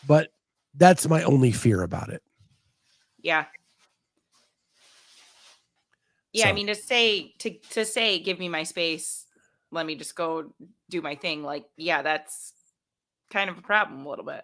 but that's my only fear about it. Yeah. Yeah, So, I mean, to say, give me my space, let me just go do my thing. Like, yeah, that's kind of a problem a little bit.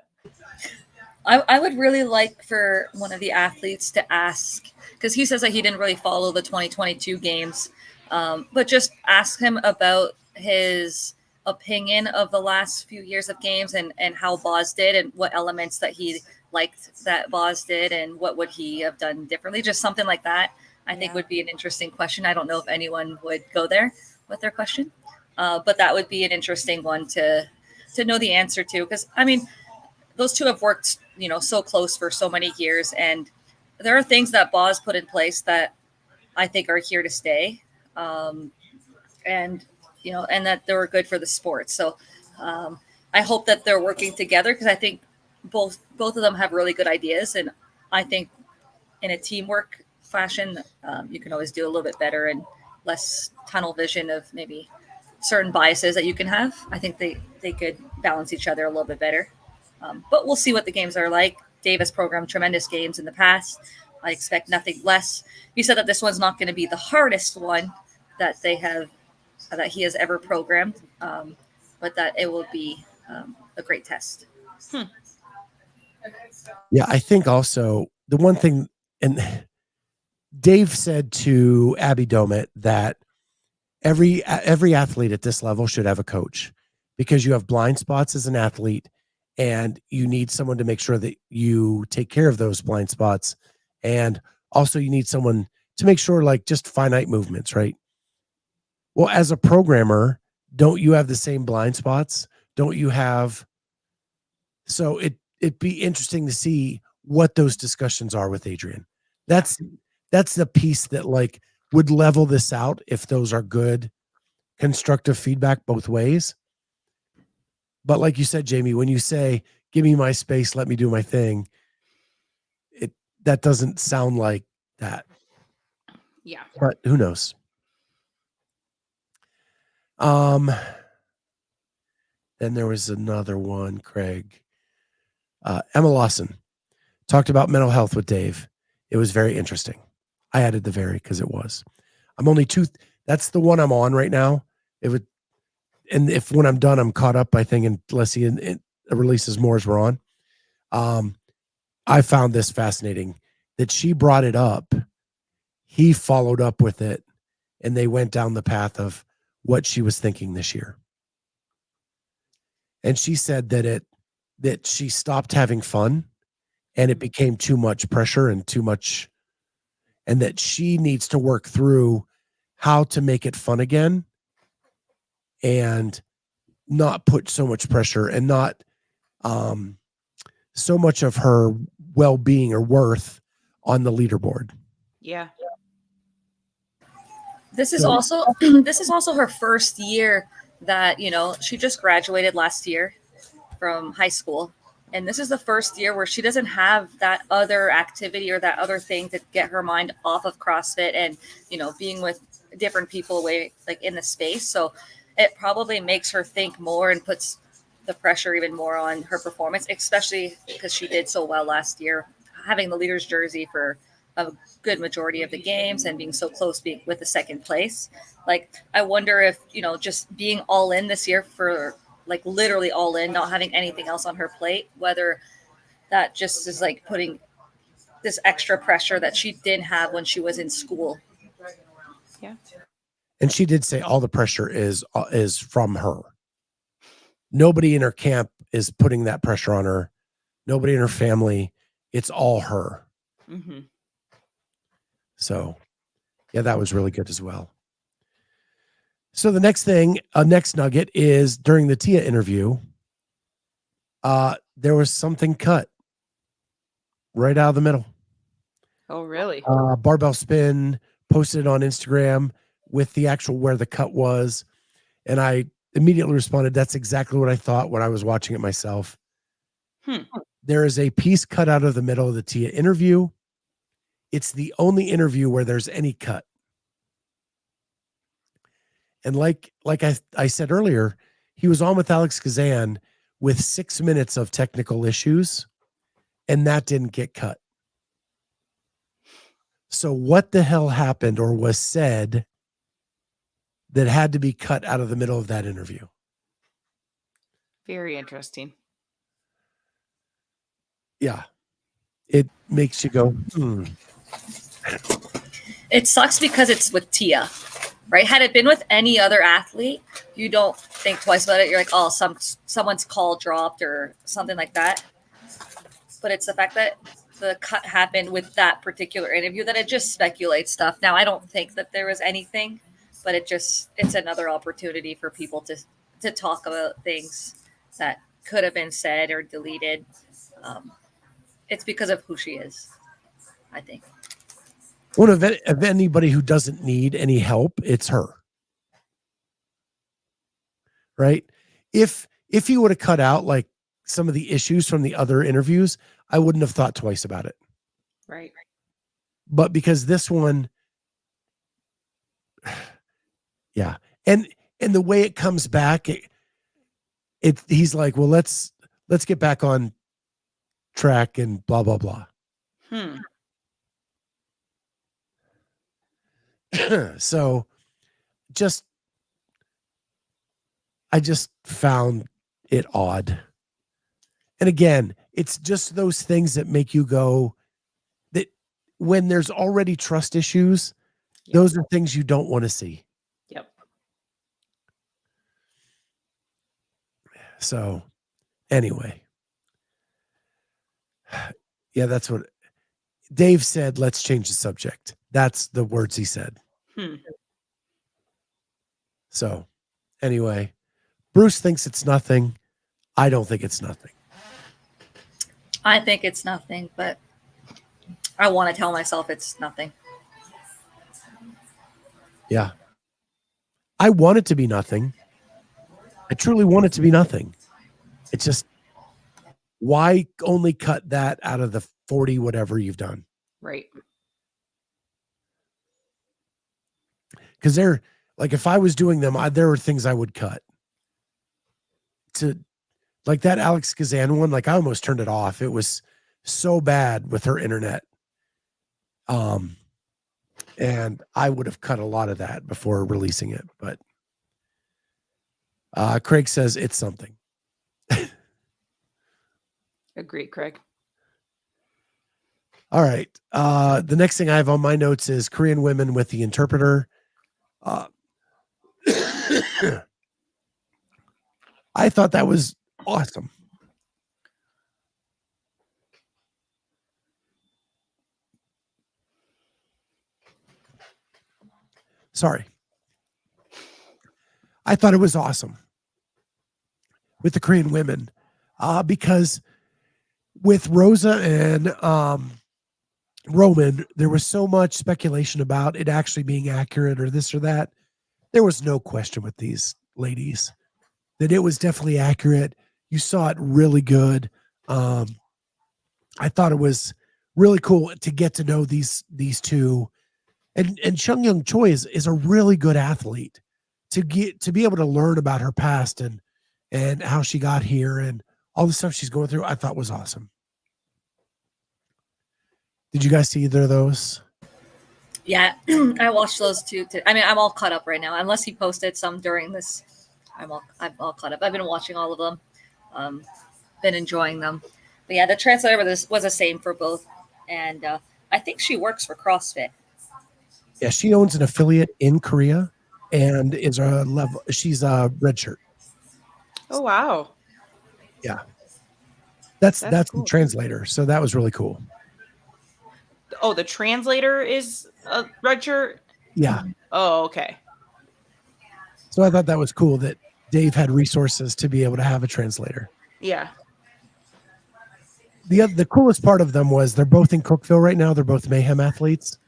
I would really like for one of the athletes to ask, because he says that he didn't really follow the 2022 games, but just ask him about his opinion of the last few years of games and how Boz did and what elements that he liked that Boz did and what would he have done differently. Just something like that, I think would be an interesting question. I don't know if anyone would go there with their question, but that would be an interesting one to know the answer to, because I mean, those two have worked, so close for so many years. And there are things that Boz put in place that I think are here to stay. And that they were good for the sport. So I hope that they're working together, because I think both of them have really good ideas. And I think in a teamwork fashion, you can always do a little bit better and less tunnel vision of maybe certain biases that you can have. I think they could balance each other a little bit better. But we'll see what the games are like. Dave has programmed tremendous games in the past. I expect nothing less. He said that this one's not going to be the hardest one that he has ever programmed, but that it will be a great test. yeah, I think also the one thing, and Dave said to Abby Domet that every athlete at this level should have a coach, because you have blind spots as an athlete and you need someone to make sure that you take care of those blind spots. And also you need someone to make sure, like, just finite movements, right? Well, as a programmer, don't you have the same blind spots? Don't you have? So it'd be interesting to see what those discussions are with Adrian. That's the piece that, like, would level this out, if those are good, constructive feedback both ways. But like you said, Jamie, when you say, give me my space, let me do my thing, that doesn't sound like that. Yeah. But who knows? Then there was another one, Craig. Emma Lawson talked about mental health with Dave. It was very interesting. I added the very because it was. I'm only that's the one I'm on right now. And if when I'm done, I'm caught up, I think, unless he releases more as we're on. I found this fascinating that she brought it up. He followed up with it, and they went down the path of what she was thinking this year. And she said that she stopped having fun, and it became too much pressure and too much, and that she needs to work through how to make it fun again and not put so much pressure and not so much of her well-being or worth on the leaderboard. Yeah. This is also her first year that, she just graduated last year from high school. And this is the first year where she doesn't have that other activity or that other thing to get her mind off of CrossFit and, being with different people away, like, in the space. So it probably makes her think more and puts the pressure even more on her performance, especially because she did so well last year, having the leader's jersey for a good majority of the games and being so close with the second place. Like, I wonder if, just being all in this year for, like, literally all in, not having anything else on her plate, whether that just is like putting this extra pressure that she didn't have when she was in school. Yeah. And she did say all the pressure is from her. Nobody in her camp is putting that pressure on her. Nobody in her family. It's all her. Mm-hmm. So, yeah, that was really good as well. So the next thing, next nugget is during the Tia interview, there was something cut right out of the middle. Oh, really? Barbell Spin posted it on Instagram with the actual where the cut was. And I immediately responded, that's exactly what I thought when I was watching it myself. There is a piece cut out of the middle of the Tia interview. It's the only interview where there's any cut. And like I said earlier, he was on with Alex Kazan with 6 minutes of technical issues, and that didn't get cut. So what the hell happened or was said that had to be cut out of the middle of that interview? Very interesting. Yeah. It makes you go, It sucks because it's with Tia, right? Had it been with any other athlete, you don't think twice about it. You're like, oh, someone's call dropped or something like that. But it's the fact that the cut happened with that particular interview that it just speculates stuff. Now, I don't think that there was anything, but it's another opportunity for people to talk about things that could have been said or deleted. It's because of who she is, I think. One of anybody who doesn't need any help, it's her. Right? If you would have cut out like some of the issues from the other interviews, I wouldn't have thought twice about it. Right. But because this one, yeah. And the way it comes back, he's like, well, let's get back on track and blah, blah, blah. So I just found it odd. And again, it's just those things that make you go, that when there's already trust issues, those are things you don't want to see. Yep. So anyway, yeah, that's what Dave said. Let's change the subject. That's the words he said. So anyway, Bruce thinks it's nothing. I don't think it's nothing. I think it's nothing, but I want to tell myself it's nothing. Yeah. I want it to be nothing. I truly want it to be nothing. It's just, why only cut that out of the 40 whatever you've done? Right. Because they're like, if I was doing them, there were things I would cut. To like that Alex Kazan one, like I almost turned it off. It was so bad with her internet. And I would have cut a lot of that before releasing it. But Craig says it's something. Agree, Craig. All right. The next thing I have on my notes is Korean women with the interpreter. I thought that was awesome. Sorry. I thought it was awesome with the Korean women because with Rosa and Roman, there was so much speculation about it actually being accurate or this or that. There was no question with these ladies that it was definitely accurate. You saw it really good. I thought it was really cool to get to know these two. And Chung Young Choi is a really good athlete. To be able to learn about her past and how she got here and all the stuff she's going through, I thought was awesome. Did you guys see either of those? Yeah, I watched those two. I mean, I'm all caught up right now. Unless he posted some during this, I'm all caught up. I've been watching all of them, been enjoying them. But yeah, the translator was the same for both, and I think she works for CrossFit. Yeah, she owns an affiliate in Korea and is a level. She's a red shirt. Oh wow! Yeah, that's cool. the translator. So that was really cool. Oh, the translator is a red shirt? Yeah. Oh, okay. So I thought that was cool that Dave had resources to be able to have a translator. Yeah. The coolest part of them was they're both in Cookeville right now. They're both Mayhem athletes.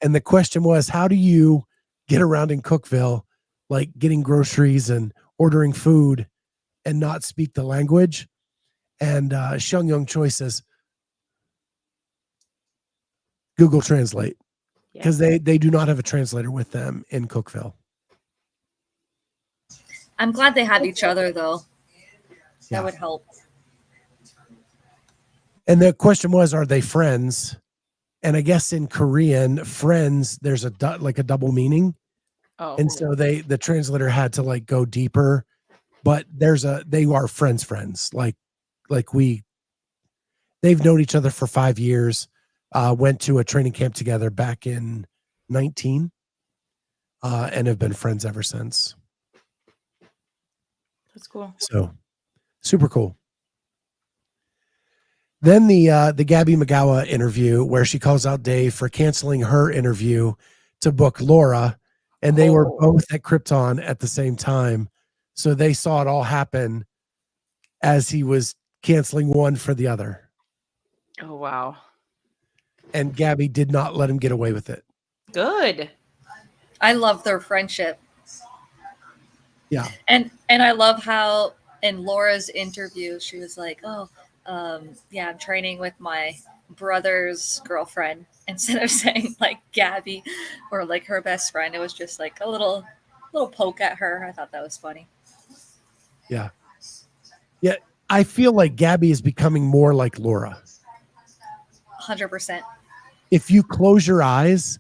And the question was, how do you get around in Cookeville, like getting groceries and ordering food and not speak the language? And Shung Young Choi says, Google Translate, because they do not have a translator with them in Cookeville. I'm glad they have each other, though. That would help. And the question was, are they friends? And I guess in Korean, friends, there's a double meaning. Oh. And so the translator had to like go deeper, but they are friends. They've known each other for 5 years, went to a training camp together back in 19, and have been friends ever since. That's cool. So super cool. Then the Gabi Migala interview where she calls out Dave for canceling her interview to book Laura, and they were both at Krypton at the same time. So they saw it all happen as he was canceling one for the other. Oh, wow. And Gabi did not let him get away with it. Good. I love their friendship. Yeah. And I love how in Laura's interview, she was like, yeah, I'm training with my brother's girlfriend. Instead of saying like Gabi or like her best friend, it was just like a little poke at her. I thought that was funny. Yeah. Yeah. I feel like Gabi is becoming more like Laura. 100%. If you close your eyes,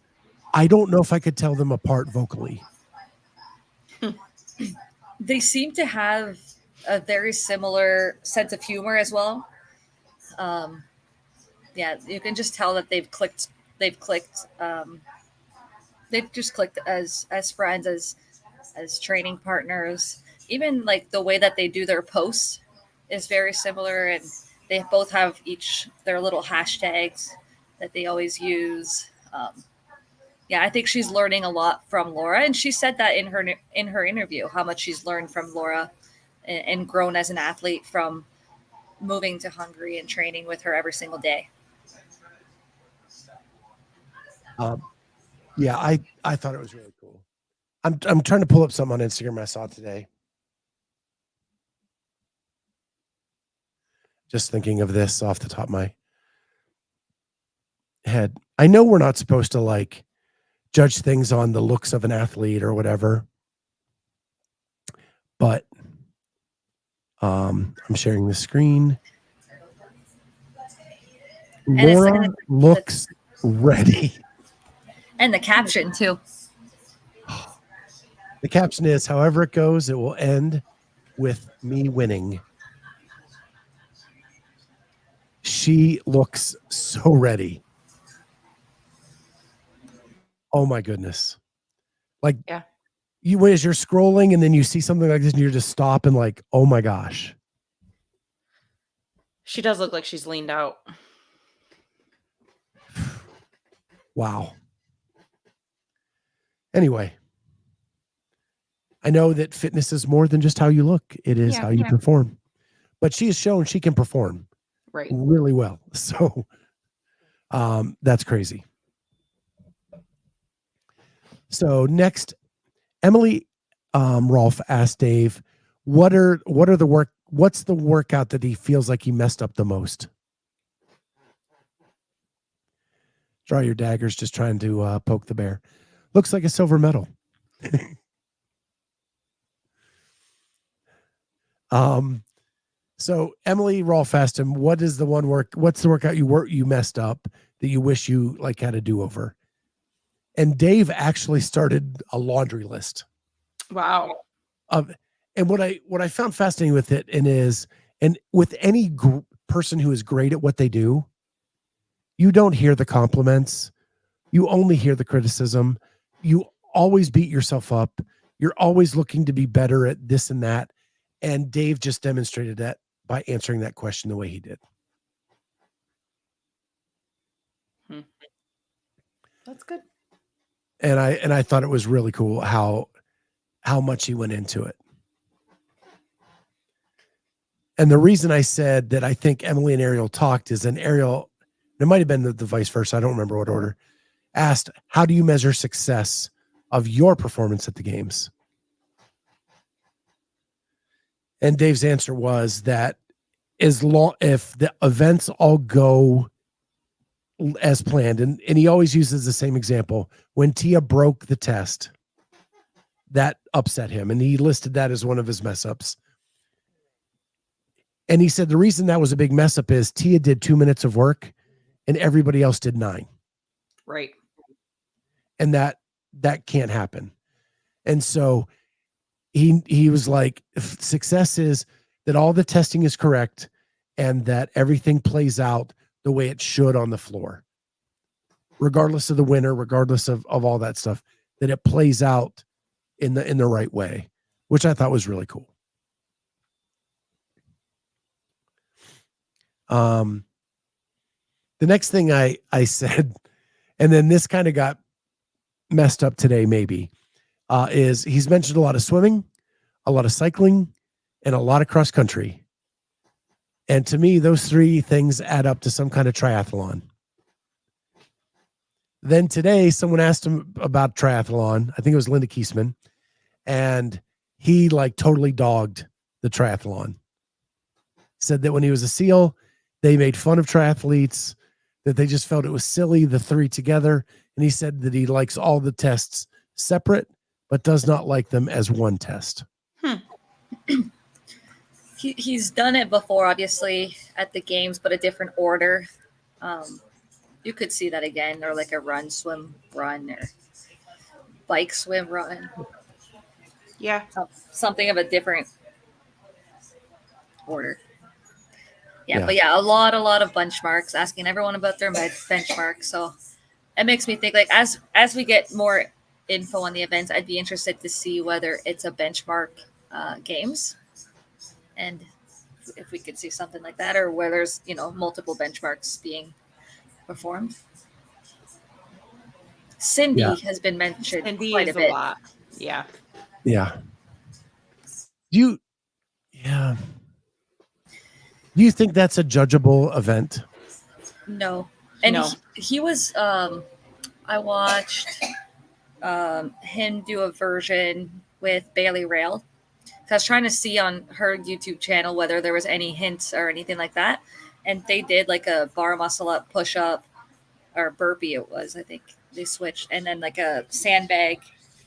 I don't know if I could tell them apart vocally. They seem to have a very similar sense of humor as well. Yeah, you can just tell that they've clicked. They've just clicked as friends, as training partners. Even like the way that they do their posts is very similar, and they both have each their little hashtags that they always use. Yeah, I think she's learning a lot from Laura, and she said that in her interview, how much she's learned from Laura and grown as an athlete from moving to Hungary and training with her every single day. Yeah, I thought it was really cool. I'm trying to pull up something on Instagram I saw today. Just thinking of this off the top of my head. I know we're not supposed to like judge things on the looks of an athlete or whatever, but I'm sharing the screen. Laura looks ready. And the caption too. The caption is, however it goes, it will end with me winning. She looks so ready. Oh my goodness. Like, yeah. As you're scrolling and then you see something like this and you just stop and like, oh my gosh. She does look like she's leaned out. Wow. Anyway, I know that fitness is more than just how you look. It is how you perform. But she has shown she can perform really well. So that's crazy. So next, Emily Rolfe asked Dave, what's the workout that he feels like he messed up the most? Draw your daggers, just trying to poke the bear. Looks like a silver medal. So Emily Rolfe asked him, what's the workout you messed up that you wish you like had a do-over? And Dave actually started a laundry list. Wow. And what I found fascinating with it and with any person who is great at what they do, you don't hear the compliments. You only hear the criticism. You always beat yourself up. You're always looking to be better at this and that. And Dave just demonstrated that by answering that question the way he did. That's good. And I thought it was really cool how much he went into it. And the reason I said that I think Emily and Ariel talked is Ariel, it might have been the vice versa, I don't remember what order, asked, how do you measure success of your performance at the games? And Dave's answer was that if the events all go as planned, and he always uses the same example, when Tia broke the test, that upset him, and he listed that as one of his mess ups. And he said the reason that was a big mess up is Tia did 2 minutes of work and everybody else did 9. Right. And that can't happen. And so he was like, success is that all the testing is correct and that everything plays out the way it should on the floor, regardless of the winner, regardless of all that stuff, that it plays out in the right way, which I thought was really cool. The next thing I said, and then this kind of got messed up today, maybe, is he's mentioned a lot of swimming, a lot of cycling, and a lot of cross country. And to me, those 3 things add up to some kind of triathlon. Then today, someone asked him about triathlon. I think it was Linda Kiesman. And he like totally dogged the triathlon. Said that when he was a SEAL, they made fun of triathletes, that they just felt it was silly, the 3 together. And he said that he likes all the tests separate, but does not like them as one test. He's done it before, obviously, at the games, but a different order. You could see that again, or like a run, swim, run, or bike, swim, run. Yeah. Something of a different order. Yeah, but yeah, a lot of benchmarks, asking everyone about their benchmarks. So it makes me think, like, as we get more info on the events, I'd be interested to see whether it's a benchmark games, and if we could see something like that, or where there's, multiple benchmarks being performed. Cindy has been mentioned quite a bit. Lot. Yeah. Yeah. Do you think that's a judgeable event? No. And no. He was, I watched him do a version with Bailey Rail. I was trying to see on her YouTube channel whether there was any hints or anything like that. And they did like a bar muscle up, push up, or burpee it was, I think they switched. And then like a sandbag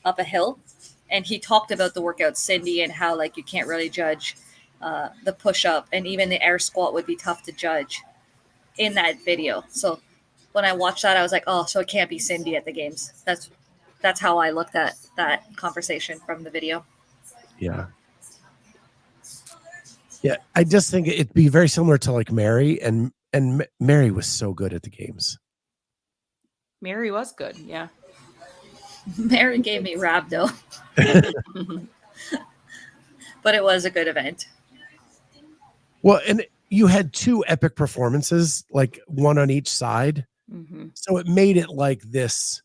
up a hill. And he talked about the workout, Cindy, and how like you can't really judge the push up, and even the air squat would be tough to judge in that video. So when I watched that, I was like, oh, so it can't be Cindy at the games. That's how I looked at that conversation from the video. Yeah. Yeah, I just think it'd be very similar to like Mary, and Mary was so good at the games. Mary was good, yeah. Mary gave me rhabdo. But it was a good event. Well, and you had 2 epic performances, like one on each side. Mm-hmm. So it made it like this.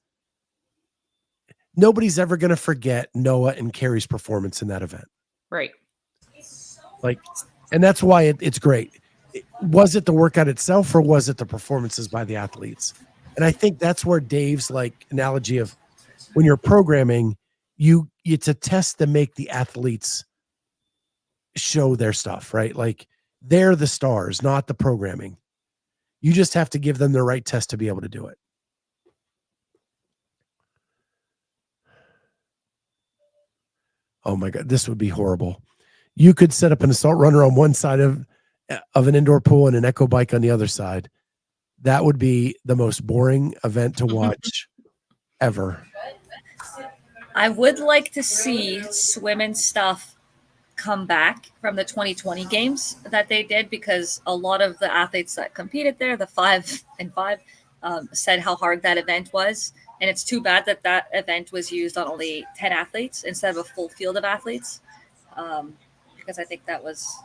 Nobody's ever going to forget Noah and Carrie's performance in that event. Right. Like, and that's why it's great. Was it the workout itself, or was it the performances by the athletes? And I think that's where Dave's like analogy of when you're programming, it's a test to make the athletes show their stuff, right? Like they're the stars, not the programming. You just have to give them the right test to be able to do it. Oh my God, this would be horrible. You could set up an assault runner on one side of an indoor pool and an echo bike on the other side. That would be the most boring event to watch ever. I would like to see swim and stuff come back from the 2020 games that they did, because a lot of the athletes that competed there, the 5 and 5, said how hard that event was. And it's too bad that event was used on only 10 athletes instead of a full field of athletes, because I think that was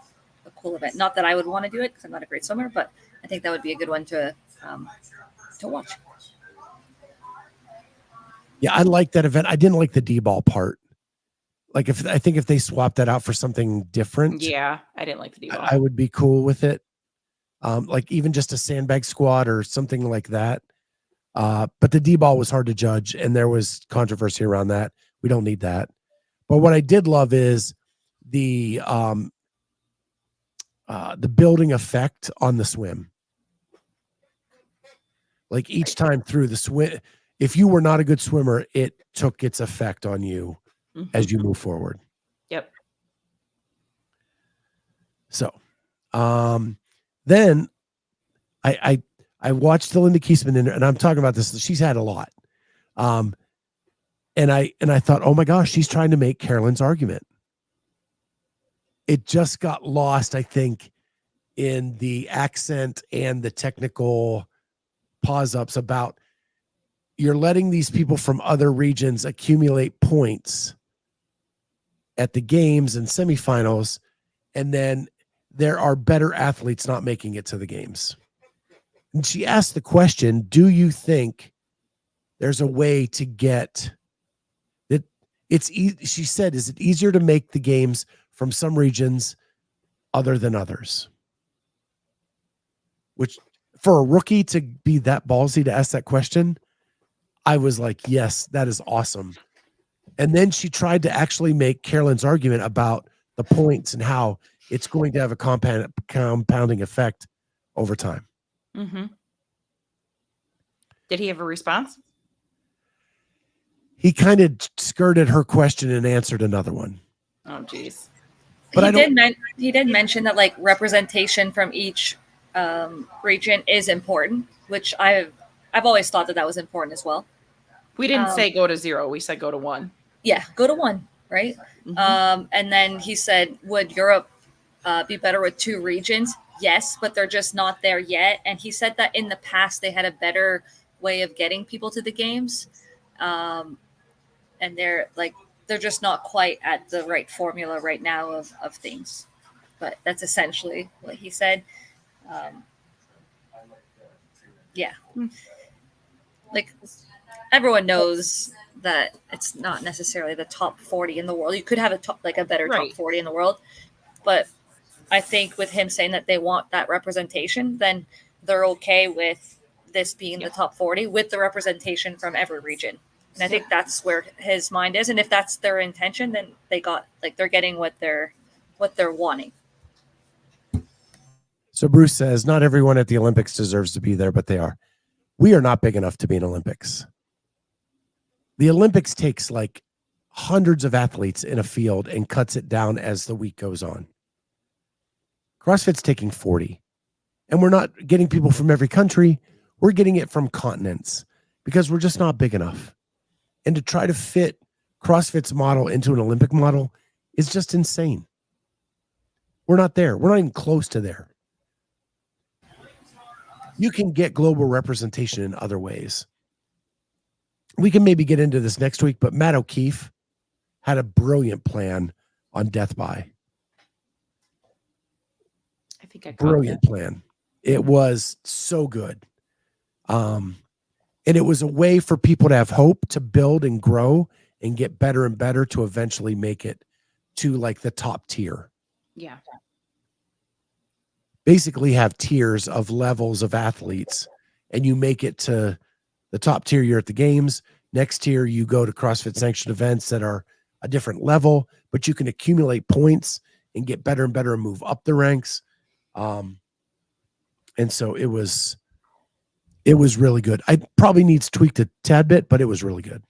a cool event. Not that I would want to do it because I'm not a great swimmer, but I think that would be a good one to watch. Yeah, I like that event. I didn't like the D-ball part. Like I think if they swapped that out for something different, yeah, I didn't like the D-ball. I would be cool with it. Like even just a sandbag squat or something like that. But the D-ball was hard to judge, and there was controversy around that. We don't need that. But what I did love is the building effect on the swim. Like each time through the swim, if you were not a good swimmer, it took its effect on you as you move forward. Yep. So, Then I watched the Linda Kiesman and I'm talking about this. She's had a lot. And I thought, oh my gosh, she's trying to make Carolyn's argument. It just got lost, I think, in the accent and the technical pause ups about you're letting these people from other regions accumulate points at the games and semifinals, and then there are better athletes not making it to the games. And she asked the question, do you think there's a way to get that she said, is it easier to make the games from some regions other than others? Which, for a rookie to be that ballsy to ask that question, I was like, yes, that is awesome. And then she tried to actually make Carolyn's argument about the points and how it's going to have a compounding effect over time. Mm-hmm. Did he have a response? He kind of skirted her question and answered another one. Oh, geez. But he did mention that like representation from each region is important, which I've always thought that was important as well. We didn't say go to 0. We said go to 1. Yeah, go to 1, right? Mm-hmm. And then he said, would Europe be better with 2 regions? Yes, but they're just not there yet. And he said that in the past they had a better way of getting people to the games. And they're just not quite at the right formula right now of things. But that's essentially what he said. Yeah. Like everyone knows that it's not necessarily the top 40 in the world. You could have a better top 40 in the world. But I think with him saying that they want that representation, then they're okay with this being the top 40 with the representation from every region. And I think that's where his mind is. And if that's their intention, then they're getting what they're wanting. So Bruce says, not everyone at the Olympics deserves to be there, but they are. We are not big enough to be in Olympics. The Olympics takes like hundreds of athletes in a field and cuts it down as the week goes on. CrossFit's taking 40. And we're not getting people from every country. We're getting it from continents because we're just not big enough. And to try to fit CrossFit's model into an Olympic model is just insane. We're not there. We're not even close to there. You can get global representation in other ways. We can maybe get into this next week, but Matt O'Keefe had a brilliant plan on death by. I think I brilliant plan. It was so good. And it was a way for people to have hope to build and grow and get better and better to eventually make it to like the top tier. Yeah. Basically have tiers of levels of athletes, and you make it to the top tier. You're at the games. Next tier, you go to CrossFit sanctioned events that are a different level, but you can accumulate points and get better and better and move up the ranks. And so it was really good. I probably needs tweaked a tad bit, but it was really good.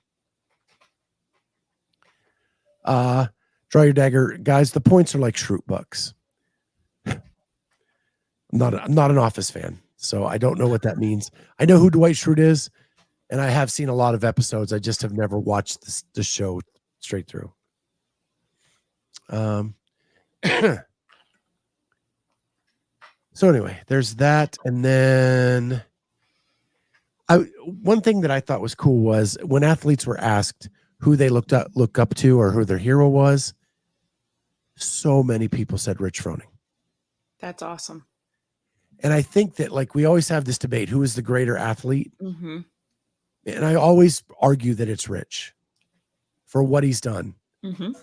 Draw your dagger, guys. The points are like Shroot bucks. I'm not an Office fan, so I don't know what that means. I know who Dwight Schrute is, and I have seen a lot of episodes. I just have never watched the show straight through. So anyway, there's that, and then one thing that I thought was cool was when athletes were asked who they look up to or who their hero was, so many people said Rich Froning. That's awesome. And I think that like we always have this debate, who is the greater athlete? Mm-hmm. And I always argue that it's Rich for what he's done. Mm-hmm.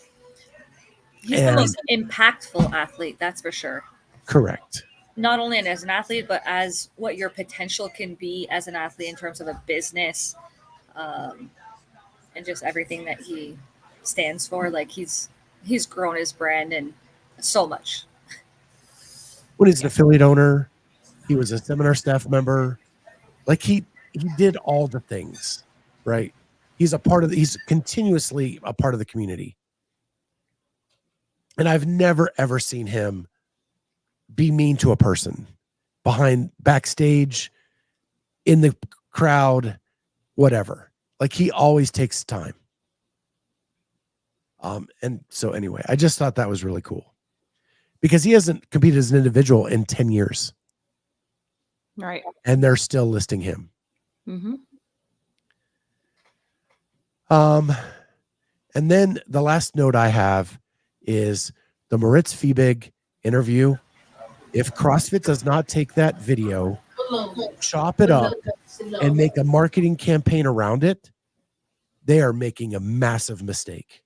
He's the most impactful athlete, that's for sure. Correct. Not only as an athlete, but as what your potential can be as an athlete in terms of a business, and just everything that he stands for. Like he's grown his brand and so much. When he's an affiliate owner, he was a seminar staff member. Like he did all the things, right? He's continuously a part of the community. And I've never, ever seen him be mean to a person backstage, in the crowd, whatever. Like, he always takes time. And so anyway, I just thought that was really cool because he hasn't competed as an individual in 10 years. Right. And they're still listing him. Mm-hmm. And then the last note I have is the Moritz Fiebig interview. If CrossFit does not take that video, chop it up, and make a marketing campaign around it, they are making a massive mistake.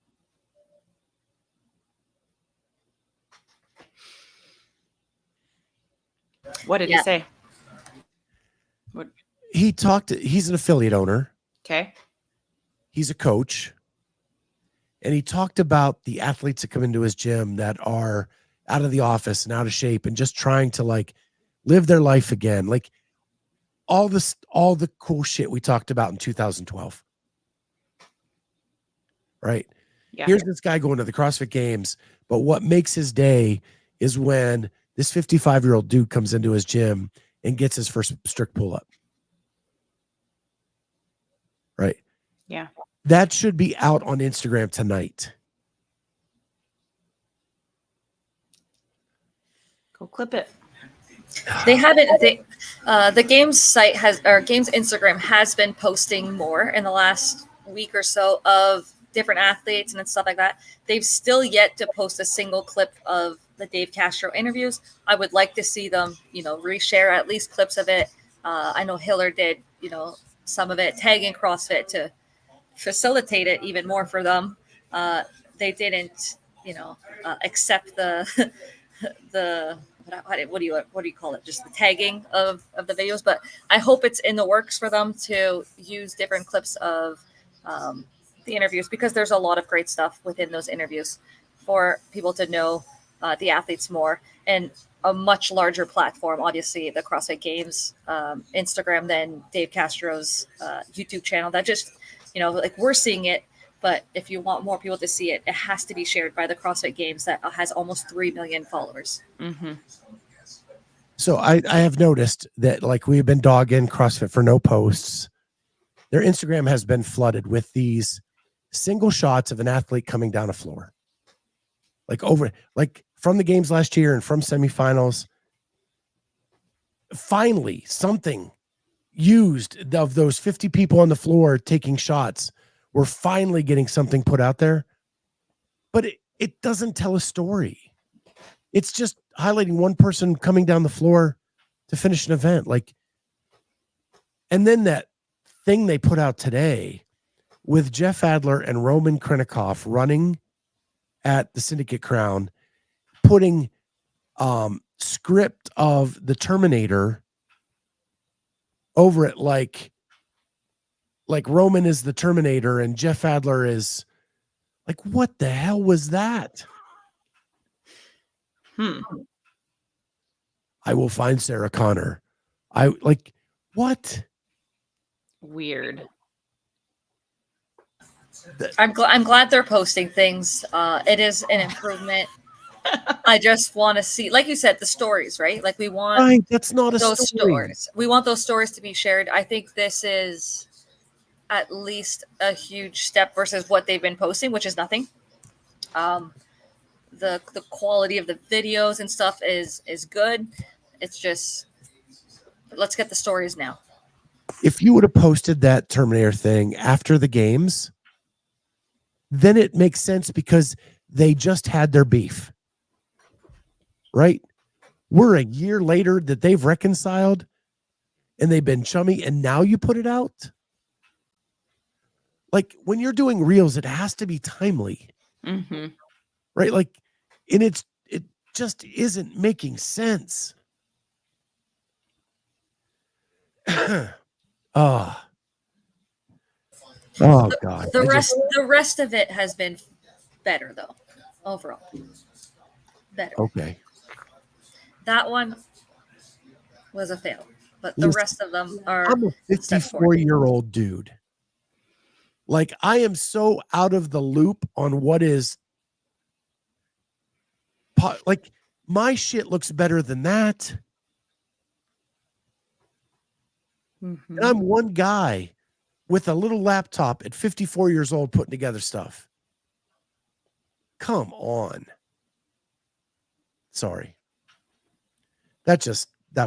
What did he say? What? He's an affiliate owner. Okay. He's a coach. And he talked about the athletes that come into his gym that are out of the office and out of shape and just trying to like live their life again. Like all the cool shit we talked about in 2012. Right? Yeah. Here's this guy going to the CrossFit Games, but what makes his day is when this 55-year-old dude comes into his gym and gets his first strict pull-up. Right? Yeah. That should be out on Instagram tonight. Go clip it. They haven't. The Games site Games Instagram has been posting more in the last week or so of different athletes and stuff like that. They've still yet to post a single clip of the Dave Castro interviews. I would like to see them, reshare at least clips of it. I know Hiller did, some of it, tagging CrossFit to facilitate it even more for them. They didn't, accept the what do you call it? Just the tagging of the videos. But I hope it's in the works for them to use different clips of the interviews, because there's a lot of great stuff within those interviews for people to know the athletes more, and a much larger platform, obviously the CrossFit Games Instagram than Dave Castro's YouTube channel. That just, like we're seeing it, but if you want more people to see it, it has to be shared by the CrossFit Games that has almost 3 million followers. Mm-hmm. So I have noticed that, like, we've been dogging CrossFit for no posts. Their Instagram has been flooded with these single shots of an athlete coming down a floor. Like from the games last year and from semifinals. Finally, something used of those 50 people on the floor taking shots. We're finally getting something put out there. But it doesn't tell a story. It's just highlighting one person coming down the floor to finish an event. And then that thing they put out today with Jeff Adler and Roman Krennikov running at the Syndicate Crown, putting script of the Terminator over it, like Roman is the Terminator and Jeff Adler is like, what the hell was that? I will find Sarah Connor. What? Weird. I'm glad they're posting things. It is an improvement. I just want to see, like you said, the stories, right? Like we want that's not a those story. stories. We want those stories to be shared. I think this is at least a huge step versus what they've been posting, which is nothing. The quality of the videos and stuff is good. It's just, let's get the stories now. If you would have posted that Terminator thing after the games, then it makes sense because they just had their beef, right? We're a year later that they've reconciled and they've been chummy, and now you put it out. Like when you're doing reels, it has to be timely, right? Like, and it just isn't making sense. Oh God. The rest of it has been better though, overall. Better. Okay. That one was a fail, but the rest of them are. I'm a 54-year-old dude. Like, I am so out of the loop on what is like My shit looks better than that. Mm-hmm. And I'm one guy with a little laptop at 54 years old putting together stuff. Come on. Sorry. That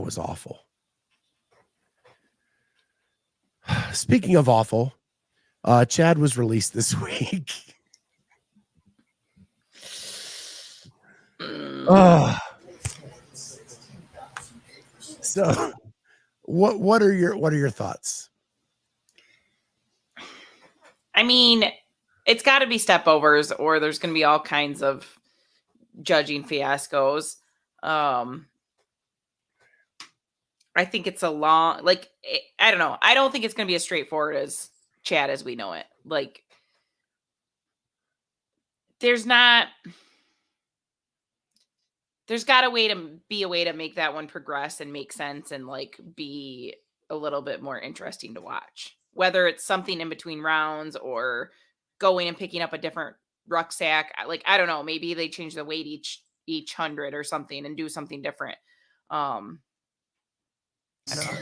was awful. Speaking of awful, Chad was released this week. So what are your thoughts? I mean, it's got to be stepovers, or there's going to be all kinds of judging fiascos. I think it's a long, I don't know. I don't think it's going to be as straightforward as Chad as we know it. Like, there's got to be a way to make that one progress and make sense and like be a little bit more interesting to watch. Whether it's something in between rounds or going and picking up a different rucksack. Like, I don't know, maybe they change the weight each 100 or something and do something different. I don't know.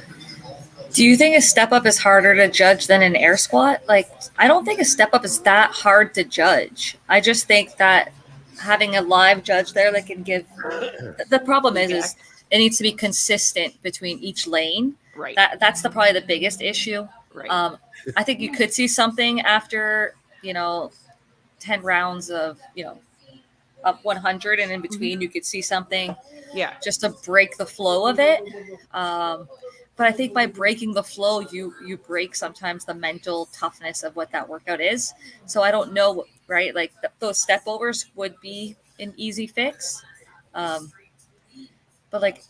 Do you think a step up is harder to judge than an air squat? Like, I don't think a step up is that hard to judge. I just think that having a live judge there that can give the problem is it needs to be consistent between each lane. Right. That's probably the biggest issue. Right. I think you could see something after 10 rounds of up 100, and in between you could see something just to break the flow of it. But I think by breaking the flow, you break sometimes the mental toughness of what that workout is. So I don't know, right? Like those step overs would be an easy fix. But like,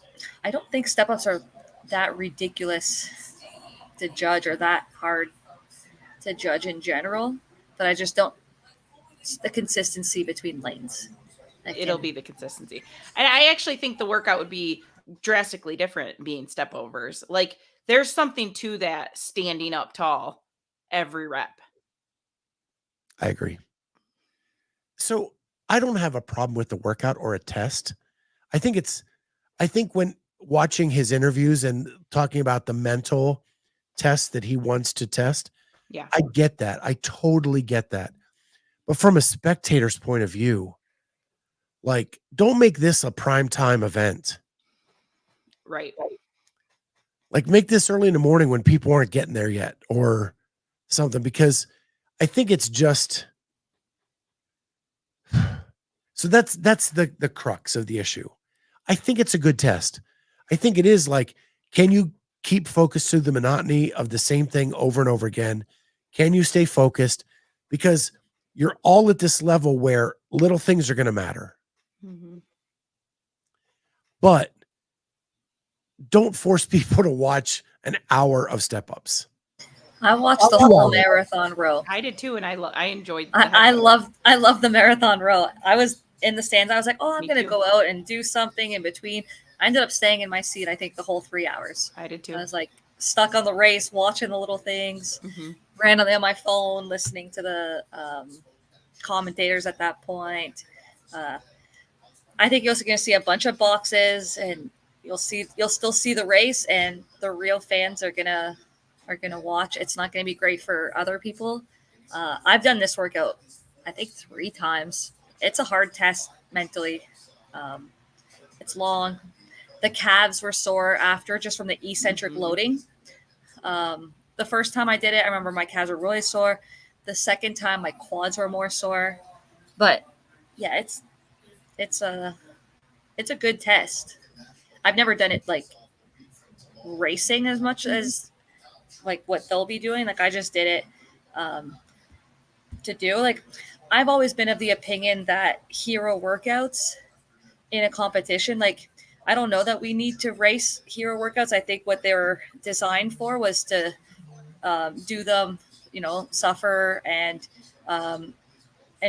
I don't think step ups are that ridiculous to judge or that hard to judge in general. But I just don't, the consistency between lanes. It'll be the consistency. And I actually think the workout would be drastically different being step overs. Like, there's something to that standing up tall every rep. I agree. So I don't have a problem with the workout or a test. I think when watching his interviews and talking about the mental test that he wants to test, I get that. I totally get that. But from a spectator's point of view, like, don't make this a primetime event. Right. Like, make this early in the morning when people aren't getting there yet or something, because I think it's just, so that's the crux of the issue. I think it's a good test. I think it is like, can you keep focused through the monotony of the same thing over and over again? Can you stay focused? Because you're all at this level where little things are going to matter. Mm-hmm. But don't force people to watch an hour of step-ups. I watched the whole marathon row. I did too, and I enjoyed. I love the marathon row. I was in the stands. I was like, oh, I'm going to go out and do something in between. I ended up staying in my seat, I think, the whole 3 hours. I did too. I was like stuck on the race, watching the little things, randomly on my phone, listening to the commentators at that point. I think you're also going to see a bunch of boxes, and you'll still see the race, and the real fans are gonna watch. It's not going to be great for other people. I've done this workout, I think 3 times. It's a hard test mentally. It's long. The calves were sore after, just from the eccentric loading. The first time I did it, I remember my calves were really sore. The second time, my quads were more sore. But yeah, it's a good test. I've never done it like racing as much as like what they'll be doing. Like, I just did it to do. Like, I've always been of the opinion that hero workouts in a competition, like, I don't know that we need to race hero workouts. I think what they were designed for was to do them, suffer and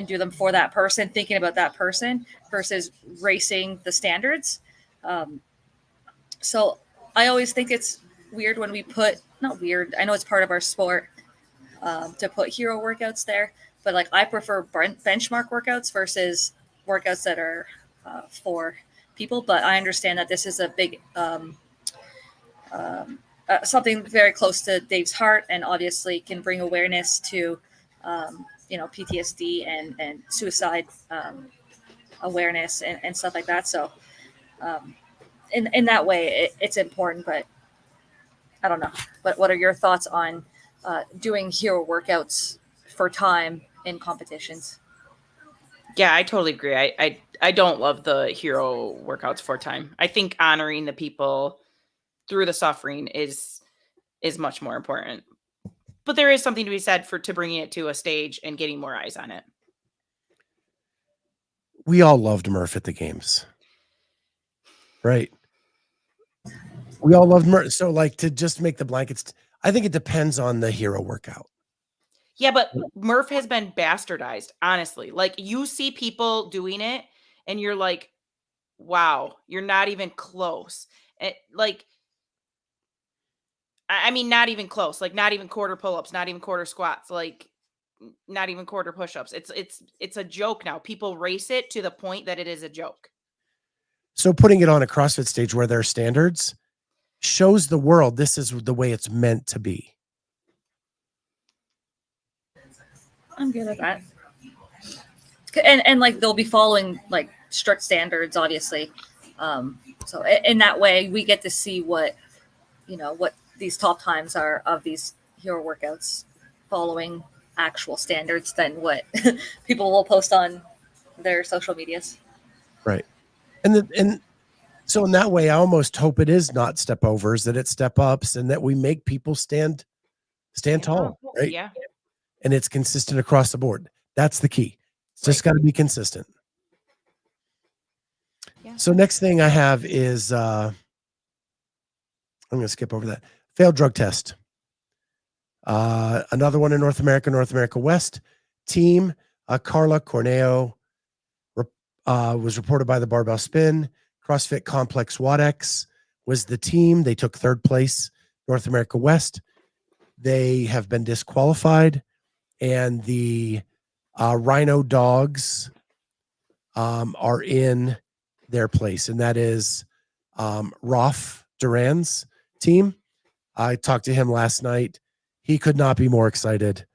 do them for that person, thinking about that person versus racing the standards. So I always think it's weird when we not weird, I know it's part of our sport to put hero workouts there, but like, I prefer benchmark workouts versus workouts that are for people, but I understand that this is a big something very close to Dave's heart, and obviously can bring awareness to PTSD and suicide awareness and stuff like that. So in that way, it's important. But I don't know. But what are your thoughts on doing hero workouts for time in competitions? Yeah, I totally agree. I don't love the hero workouts for time. I think honoring the people through the suffering is much more important. But there is something to be said to bringing it to a stage and getting more eyes on it. We all loved Murph at the games, right? We all loved Murph. So like, to just make the blankets, I think it depends on the hero workout. Yeah, but Murph has been bastardized, honestly. Like, you see people doing it and you're like, wow, you're not even close. I mean, not even close. Like, not even quarter pull-ups, not even quarter squats, like not even quarter push-ups. It's a joke now. People race it to the point that it is a joke. So putting it on a CrossFit stage where there are standards shows the world this is the way it's meant to be. I'm good at that. And like, they'll be following like strict standards, obviously. So in that way, we get to see what these top times are of these hero workouts, following actual standards than what people will post on their social medias. Right. And so in that way, I almost hope it is not step overs, that it's step ups, and that we make people stand tall, right? Yeah. And it's consistent across the board. That's the key. It's just got to be consistent. Yeah. So next thing I have is, I'm going to skip over that. Failed drug test. Another one in North America West. Team Carla Corneo was reported by the Barbell Spin. CrossFit Complex Wodex was the team. They took third place, North America West. They have been disqualified, and the Rhino Dogs are in their place, and that is Rolf Duran's team. I talked to him last night. He could not be more excited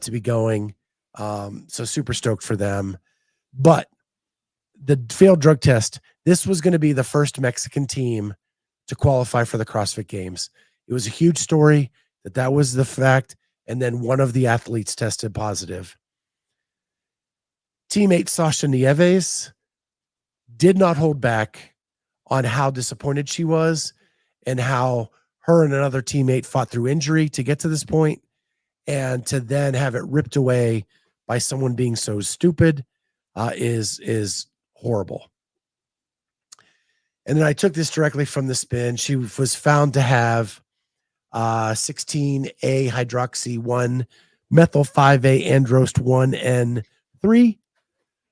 to be going. So super stoked for them. But the failed drug test, this was going to be the first Mexican team to qualify for the CrossFit Games. It was a huge story that was the fact. And then one of the athletes tested positive. Teammate Sasha Nieves did not hold back on how disappointed she was and how her and another teammate fought through injury to get to this point, and to then have it ripped away by someone being so stupid is horrible. And then I took this directly from the spin. She was found to have 16A hydroxy 1 methyl 5A androst 1N3,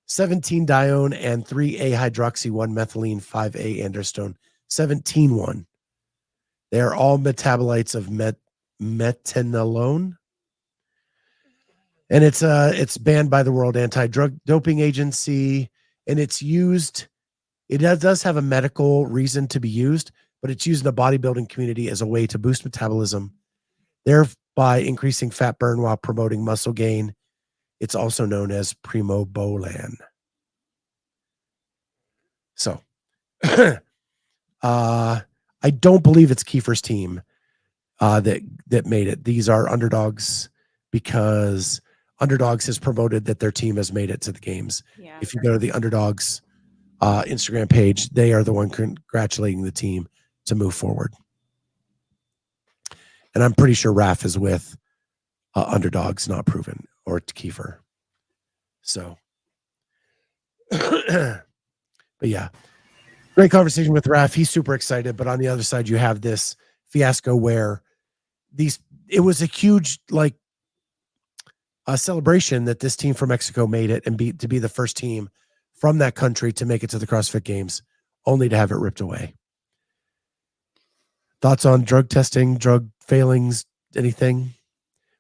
17 dione, and 3A hydroxy 1 methylene 5A androstone 17-1. They are all metabolites of metanolone. And it's banned by the World Anti-Drug Doping Agency, and it's used. It does have a medical reason to be used, but it's used in the bodybuilding community as a way to boost metabolism, thereby increasing fat burn while promoting muscle gain. It's also known as primobolan. So, I don't believe it's Kiefer's team that made it. These are underdogs, because Underdogs has promoted that their team has made it to the games. Yeah. If you go to the Underdogs Instagram page, they are the one congratulating the team to move forward. And I'm pretty sure Raf is with Underdogs, not Proven, or Kiefer. So, but yeah, great conversation with Raf. He's super excited, but on the other side, you have this fiasco where it was a huge, like, a celebration that this team from Mexico made it and to be the first team from that country to make it to the CrossFit Games, only to have it ripped away. Thoughts on drug testing, drug failings, anything?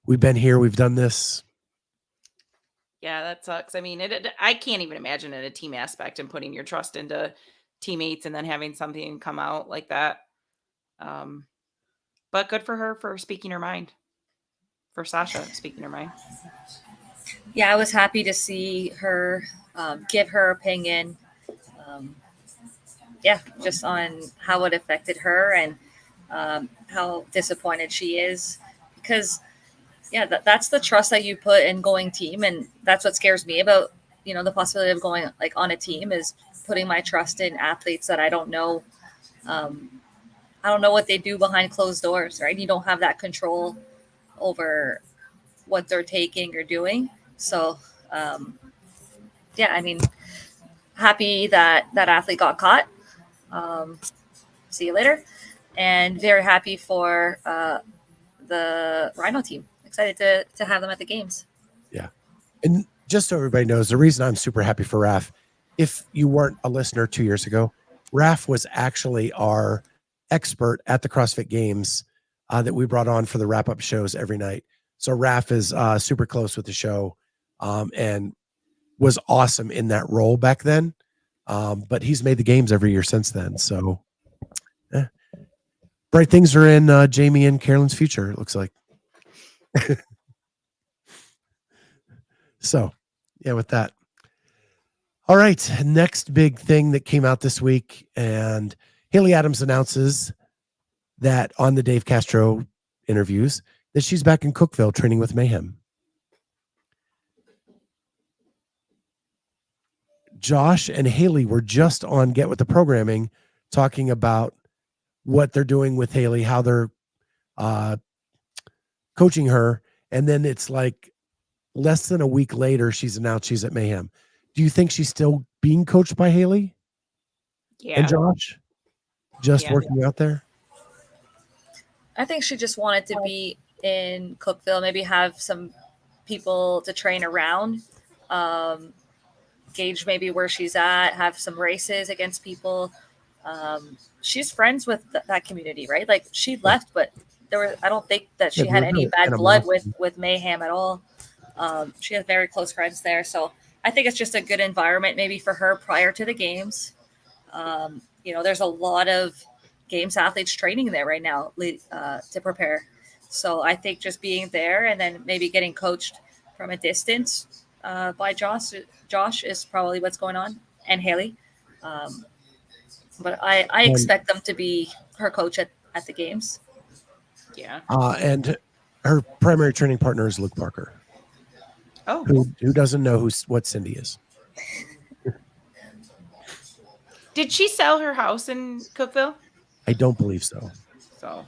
We've been here, we've done this. Yeah, that sucks. I mean, I can't even imagine in a team aspect and putting your trust into teammates and then having something come out like that. But good for her for speaking her mind. For Sasha speaking her mind. Yeah, I was happy to see her give her opinion. Just on how it affected her and how disappointed she is. Because, that's the trust that you put in going team. And that's what scares me about, the possibility of going like on a team is putting my trust in athletes that I don't know. I don't know what they do behind closed doors, right? You don't have that control over what they're taking or doing. So, happy that athlete got caught. See you later. And very happy for the Rhino team. Excited to have them at the games. Yeah. And just so everybody knows, the reason I'm super happy for Raf, if you weren't a listener 2 years ago, Raf was actually our expert at the CrossFit Games that we brought on for the wrap-up shows every night. So Raf is super close with the show and was awesome in that role back then. But he's made the games every year since then. So bright things are in Jamie and Carolyne's future, it looks like. So, yeah, with that. All right. Next big thing that came out this week, and Haley Adams announces that on the Dave Castro interviews that she's back in Cookeville training with Mayhem. Josh and Haley were just on Get With The Programming talking about what they're doing with Haley, how they're coaching her. And then it's like less than a week later, she's announced she's at Mayhem. Do you think she's still being coached by Haley? Yeah. And Josh? Just working out there? I think she just wanted to be in Cookeville, maybe have some people to train around, gauge maybe where she's at, have some races against people. She's friends with that community, right? Like she left, but I don't think that she had any bad blood with Mayhem at all. She has very close friends there. So I think it's just a good environment maybe for her prior to the games. There's a lot of games athletes training there right now to prepare. So I think just being there and then maybe getting coached from a distance by Josh is probably what's going on, and Haley. But I expect them to be her coach at the games. Yeah. And her primary training partner is Luke Parker. Oh. Who doesn't know what Cindy is? Did she sell her house in Cookeville? I don't believe so. So.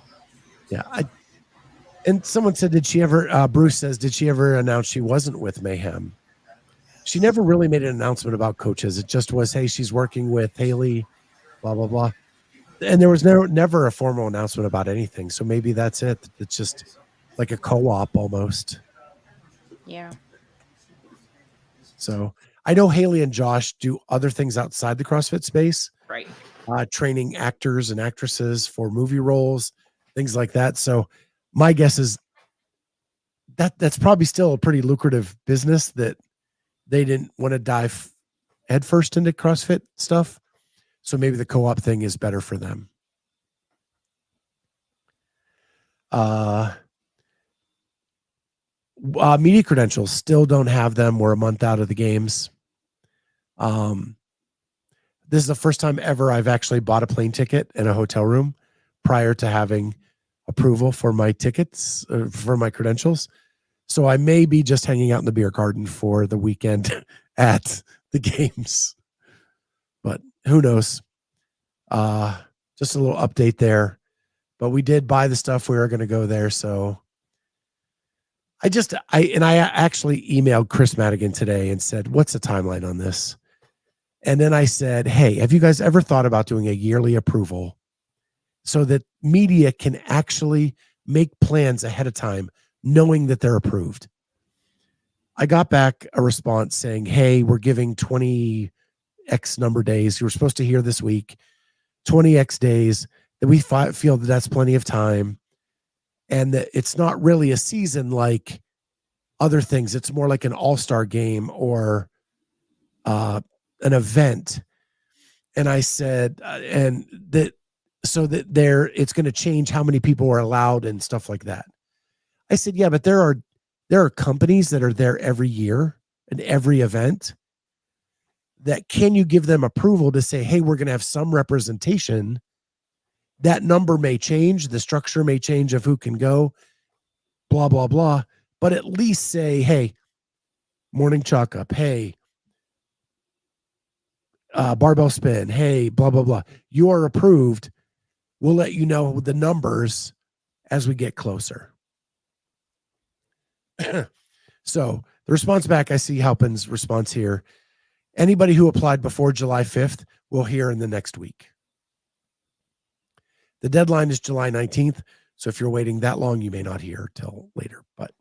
Yeah. And someone said, did she ever, Bruce says, did she ever announce she wasn't with Mayhem? She never really made an announcement about coaches. It just was, hey, she's working with Haley, blah, blah, blah. And there was never a formal announcement about anything. So maybe that's it. It's just like a co-op almost. Yeah. So I know Haley and Josh do other things outside the CrossFit space. Right. Training actors and actresses for movie roles, things like that. So my guess is that's probably still a pretty lucrative business that they didn't want to dive headfirst into CrossFit stuff. So maybe the co-op thing is better for them. Media credentials, still don't have them. We're a month out of the games. This is the first time ever I've actually bought a plane ticket and a hotel room prior to having approval for my tickets, for my credentials. So I may be just hanging out in the beer garden for the weekend at the games, but who knows? Just a little update there, but we did buy the stuff. We were going to go there. So I actually emailed Chris Madigan today and said, what's the timeline on this? And then I said, hey, have you guys ever thought about doing a yearly approval so that media can actually make plans ahead of time, knowing that they're approved? I got back a response saying, hey, we're giving 20X number days. You were supposed to hear this week, 20X days, that we feel that that's plenty of time. And that it's not really a season like other things. It's more like an all-star game or an event. And I said, and that so that it's going to change how many people are allowed and stuff like that. I said, yeah, but there are companies that are there every year and every event that can you give them approval to say, hey, we're going to have some representation. That number may change. The structure may change of who can go, blah, blah, blah. But at least say, hey, morning chalk up. Hey, barbell spin. Hey, blah, blah, blah. You are approved. We'll let you know the numbers as we get closer. So the response back, I see Halpin's response here. Anybody who applied before July 5th will hear in the next week. The deadline is July 19th. So if you're waiting that long, you may not hear till later. But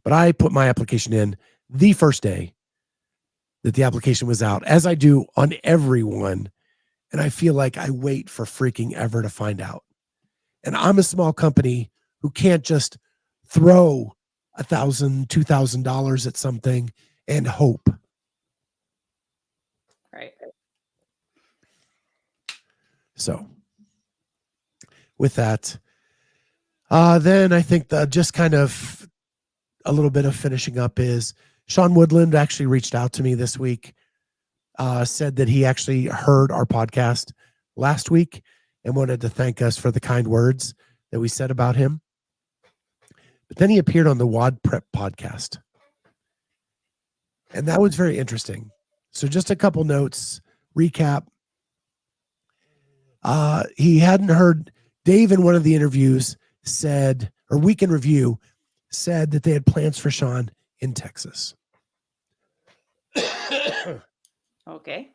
I put my application in the first day that the application was out, as I do on everyone. And I feel like I wait for freaking ever to find out. And I'm a small company who can't just throw $1,000, $2,000 at something and hope. Right. So with that, then I think just kind of a little bit of finishing up is Sean Woodland actually reached out to me this week, said that he actually heard our podcast last week and wanted to thank us for the kind words that we said about him. But then he appeared on the WODPrep podcast. And that was very interesting. So just a couple notes, recap. He hadn't heard, Dave in one of the interviews said, or Week in Review said that they had plans for Sean in Texas. Okay.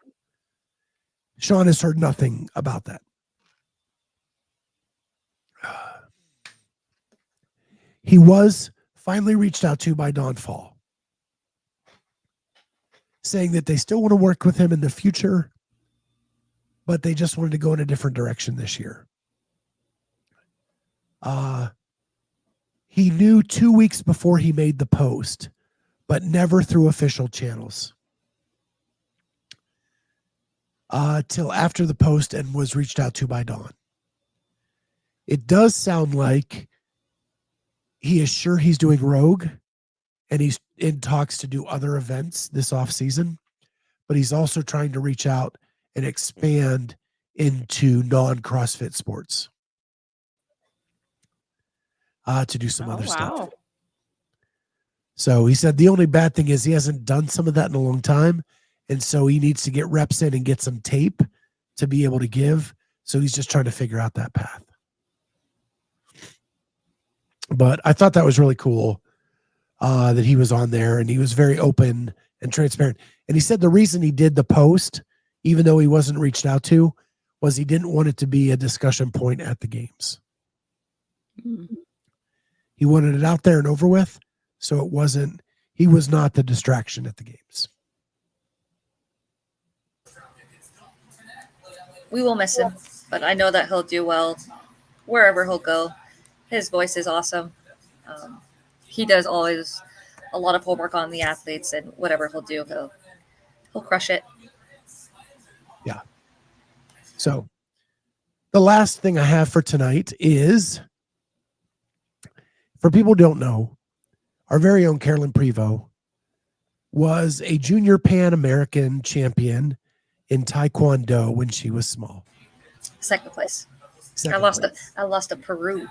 Sean has heard nothing about that. He was finally reached out to by Don Fall, saying that they still want to work with him in the future, but they just wanted to go in a different direction this year. He knew 2 weeks before he made the post, but never through official channels. Till after the post and was reached out to by Don. It does sound like he is sure he's doing Rogue and he's in talks to do other events this off season, but he's also trying to reach out and expand into non-CrossFit sports to do some other stuff. So he said the only bad thing is he hasn't done some of that in a long time. And so he needs to get reps in and get some tape to be able to give. So he's just trying to figure out that path. But I thought that was really cool that he was on there and he was very open and transparent. And he said the reason he did the post, even though he wasn't reached out to, was he didn't want it to be a discussion point at the games. Mm-hmm. He wanted it out there and over with. So he was not the distraction at the games. We will miss him, but I know that he'll do well wherever he'll go. His voice is awesome. He does always a lot of homework on the athletes, and whatever he'll do, he'll crush it. Yeah. So the last thing I have for tonight is, for people who don't know, our very own Carolyne Prevost was a junior Pan American champion in Taekwondo when she was small. Second place. Second place. I lost to Peru.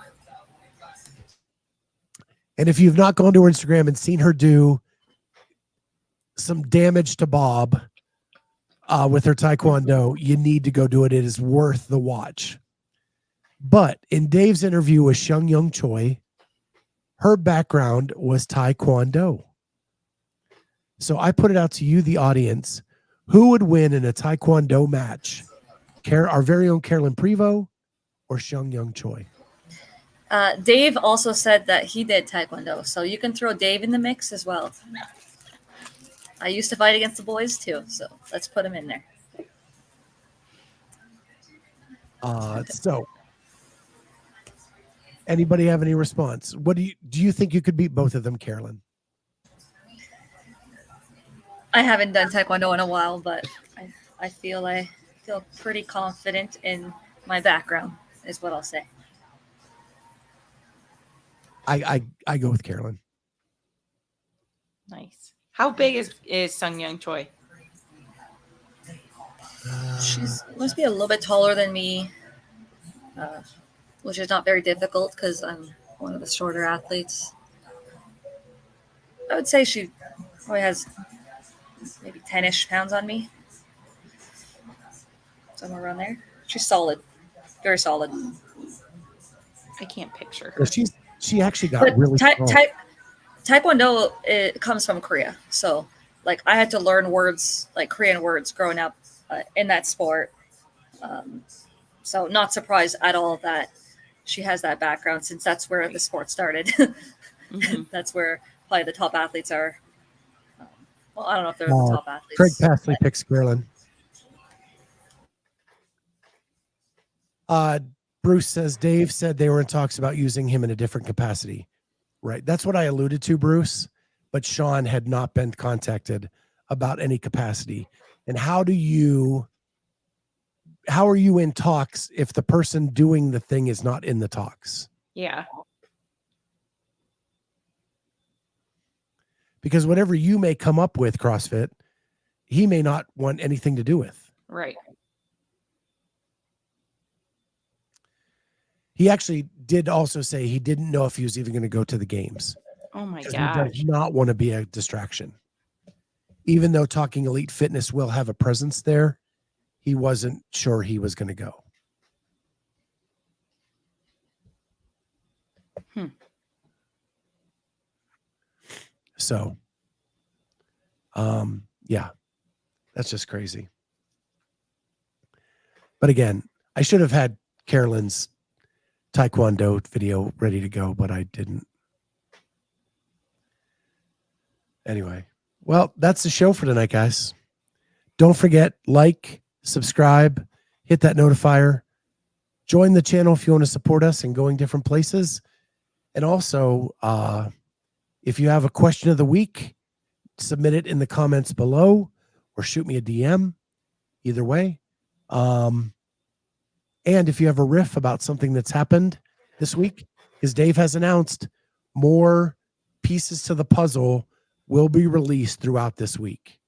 And if you've not gone to her Instagram and seen her do some damage to Bob with her Taekwondo, you need to go do it. It is worth the watch. But in Dave's interview with Shung Young Choi, her background was Taekwondo. So I put it out to you, the audience. Who would win in a Taekwondo match? Our very own Carolyne Prevost or Shung Young Choi? Dave also said that he did Taekwondo, so you can throw Dave in the mix as well. I used to fight against the boys too, so let's put him in there. So anybody have any response? What do you think you could beat both of them, Carolyne? I haven't done Taekwondo in a while, but I feel pretty confident in my background, is what I'll say. I go with Carolyne. Nice. How big is Sung Young Choi? She's must be a little bit taller than me, which is not very difficult because I'm one of the shorter athletes. I would say she probably has maybe 10-ish pounds on me. Somewhere around there. She's solid. Very solid. I can't picture her. She actually got really Taekwondo, it comes from Korea. So like I had to learn words, like Korean words growing up in that sport. So not surprised at all that she has that background, since that's where the sport started. Mm-hmm. That's where probably the top athletes are. Well, I don't know if they're the top athletes. Craig Passley picks Carolyne. Bruce says Dave said they were in talks about using him in a different capacity. Right. That's what I alluded to, Bruce. But Sean had not been contacted about any capacity. And how are you in talks if the person doing the thing is not in the talks? Yeah. Because whatever you may come up with, CrossFit, he may not want anything to do with. Right. He actually did also say he didn't know if he was even going to go to the games. Oh my gosh. He does not want to be a distraction. Even though Talking Elite Fitness will have a presence there, he wasn't sure he was going to go. So, yeah, that's just crazy. But again, I should have had Carolyne's Taekwondo video ready to go, but I didn't. Anyway, well, that's the show for tonight, guys. Don't forget, like, subscribe, hit that notifier, join the channel if you want to support us in going different places. And also, if you have a question of the week, submit it in the comments below or shoot me a DM. Either way. And if you have a riff about something that's happened this week, because Dave has announced more pieces to the puzzle will be released throughout this week.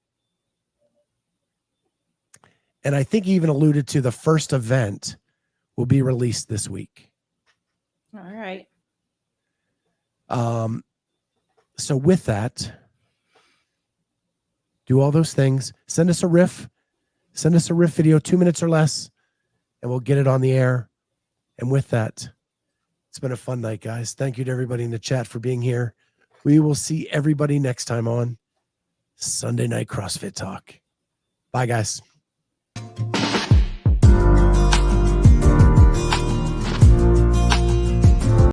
And I think he even alluded to the first event will be released this week. All right. So with that, do all those things. Send us a riff. Send us a riff video, 2 minutes or less, and we'll get it on the air. And with that, it's been a fun night, guys. Thank you to everybody in the chat for being here. We will see everybody next time on Sunday Night CrossFit Talk. Bye, guys.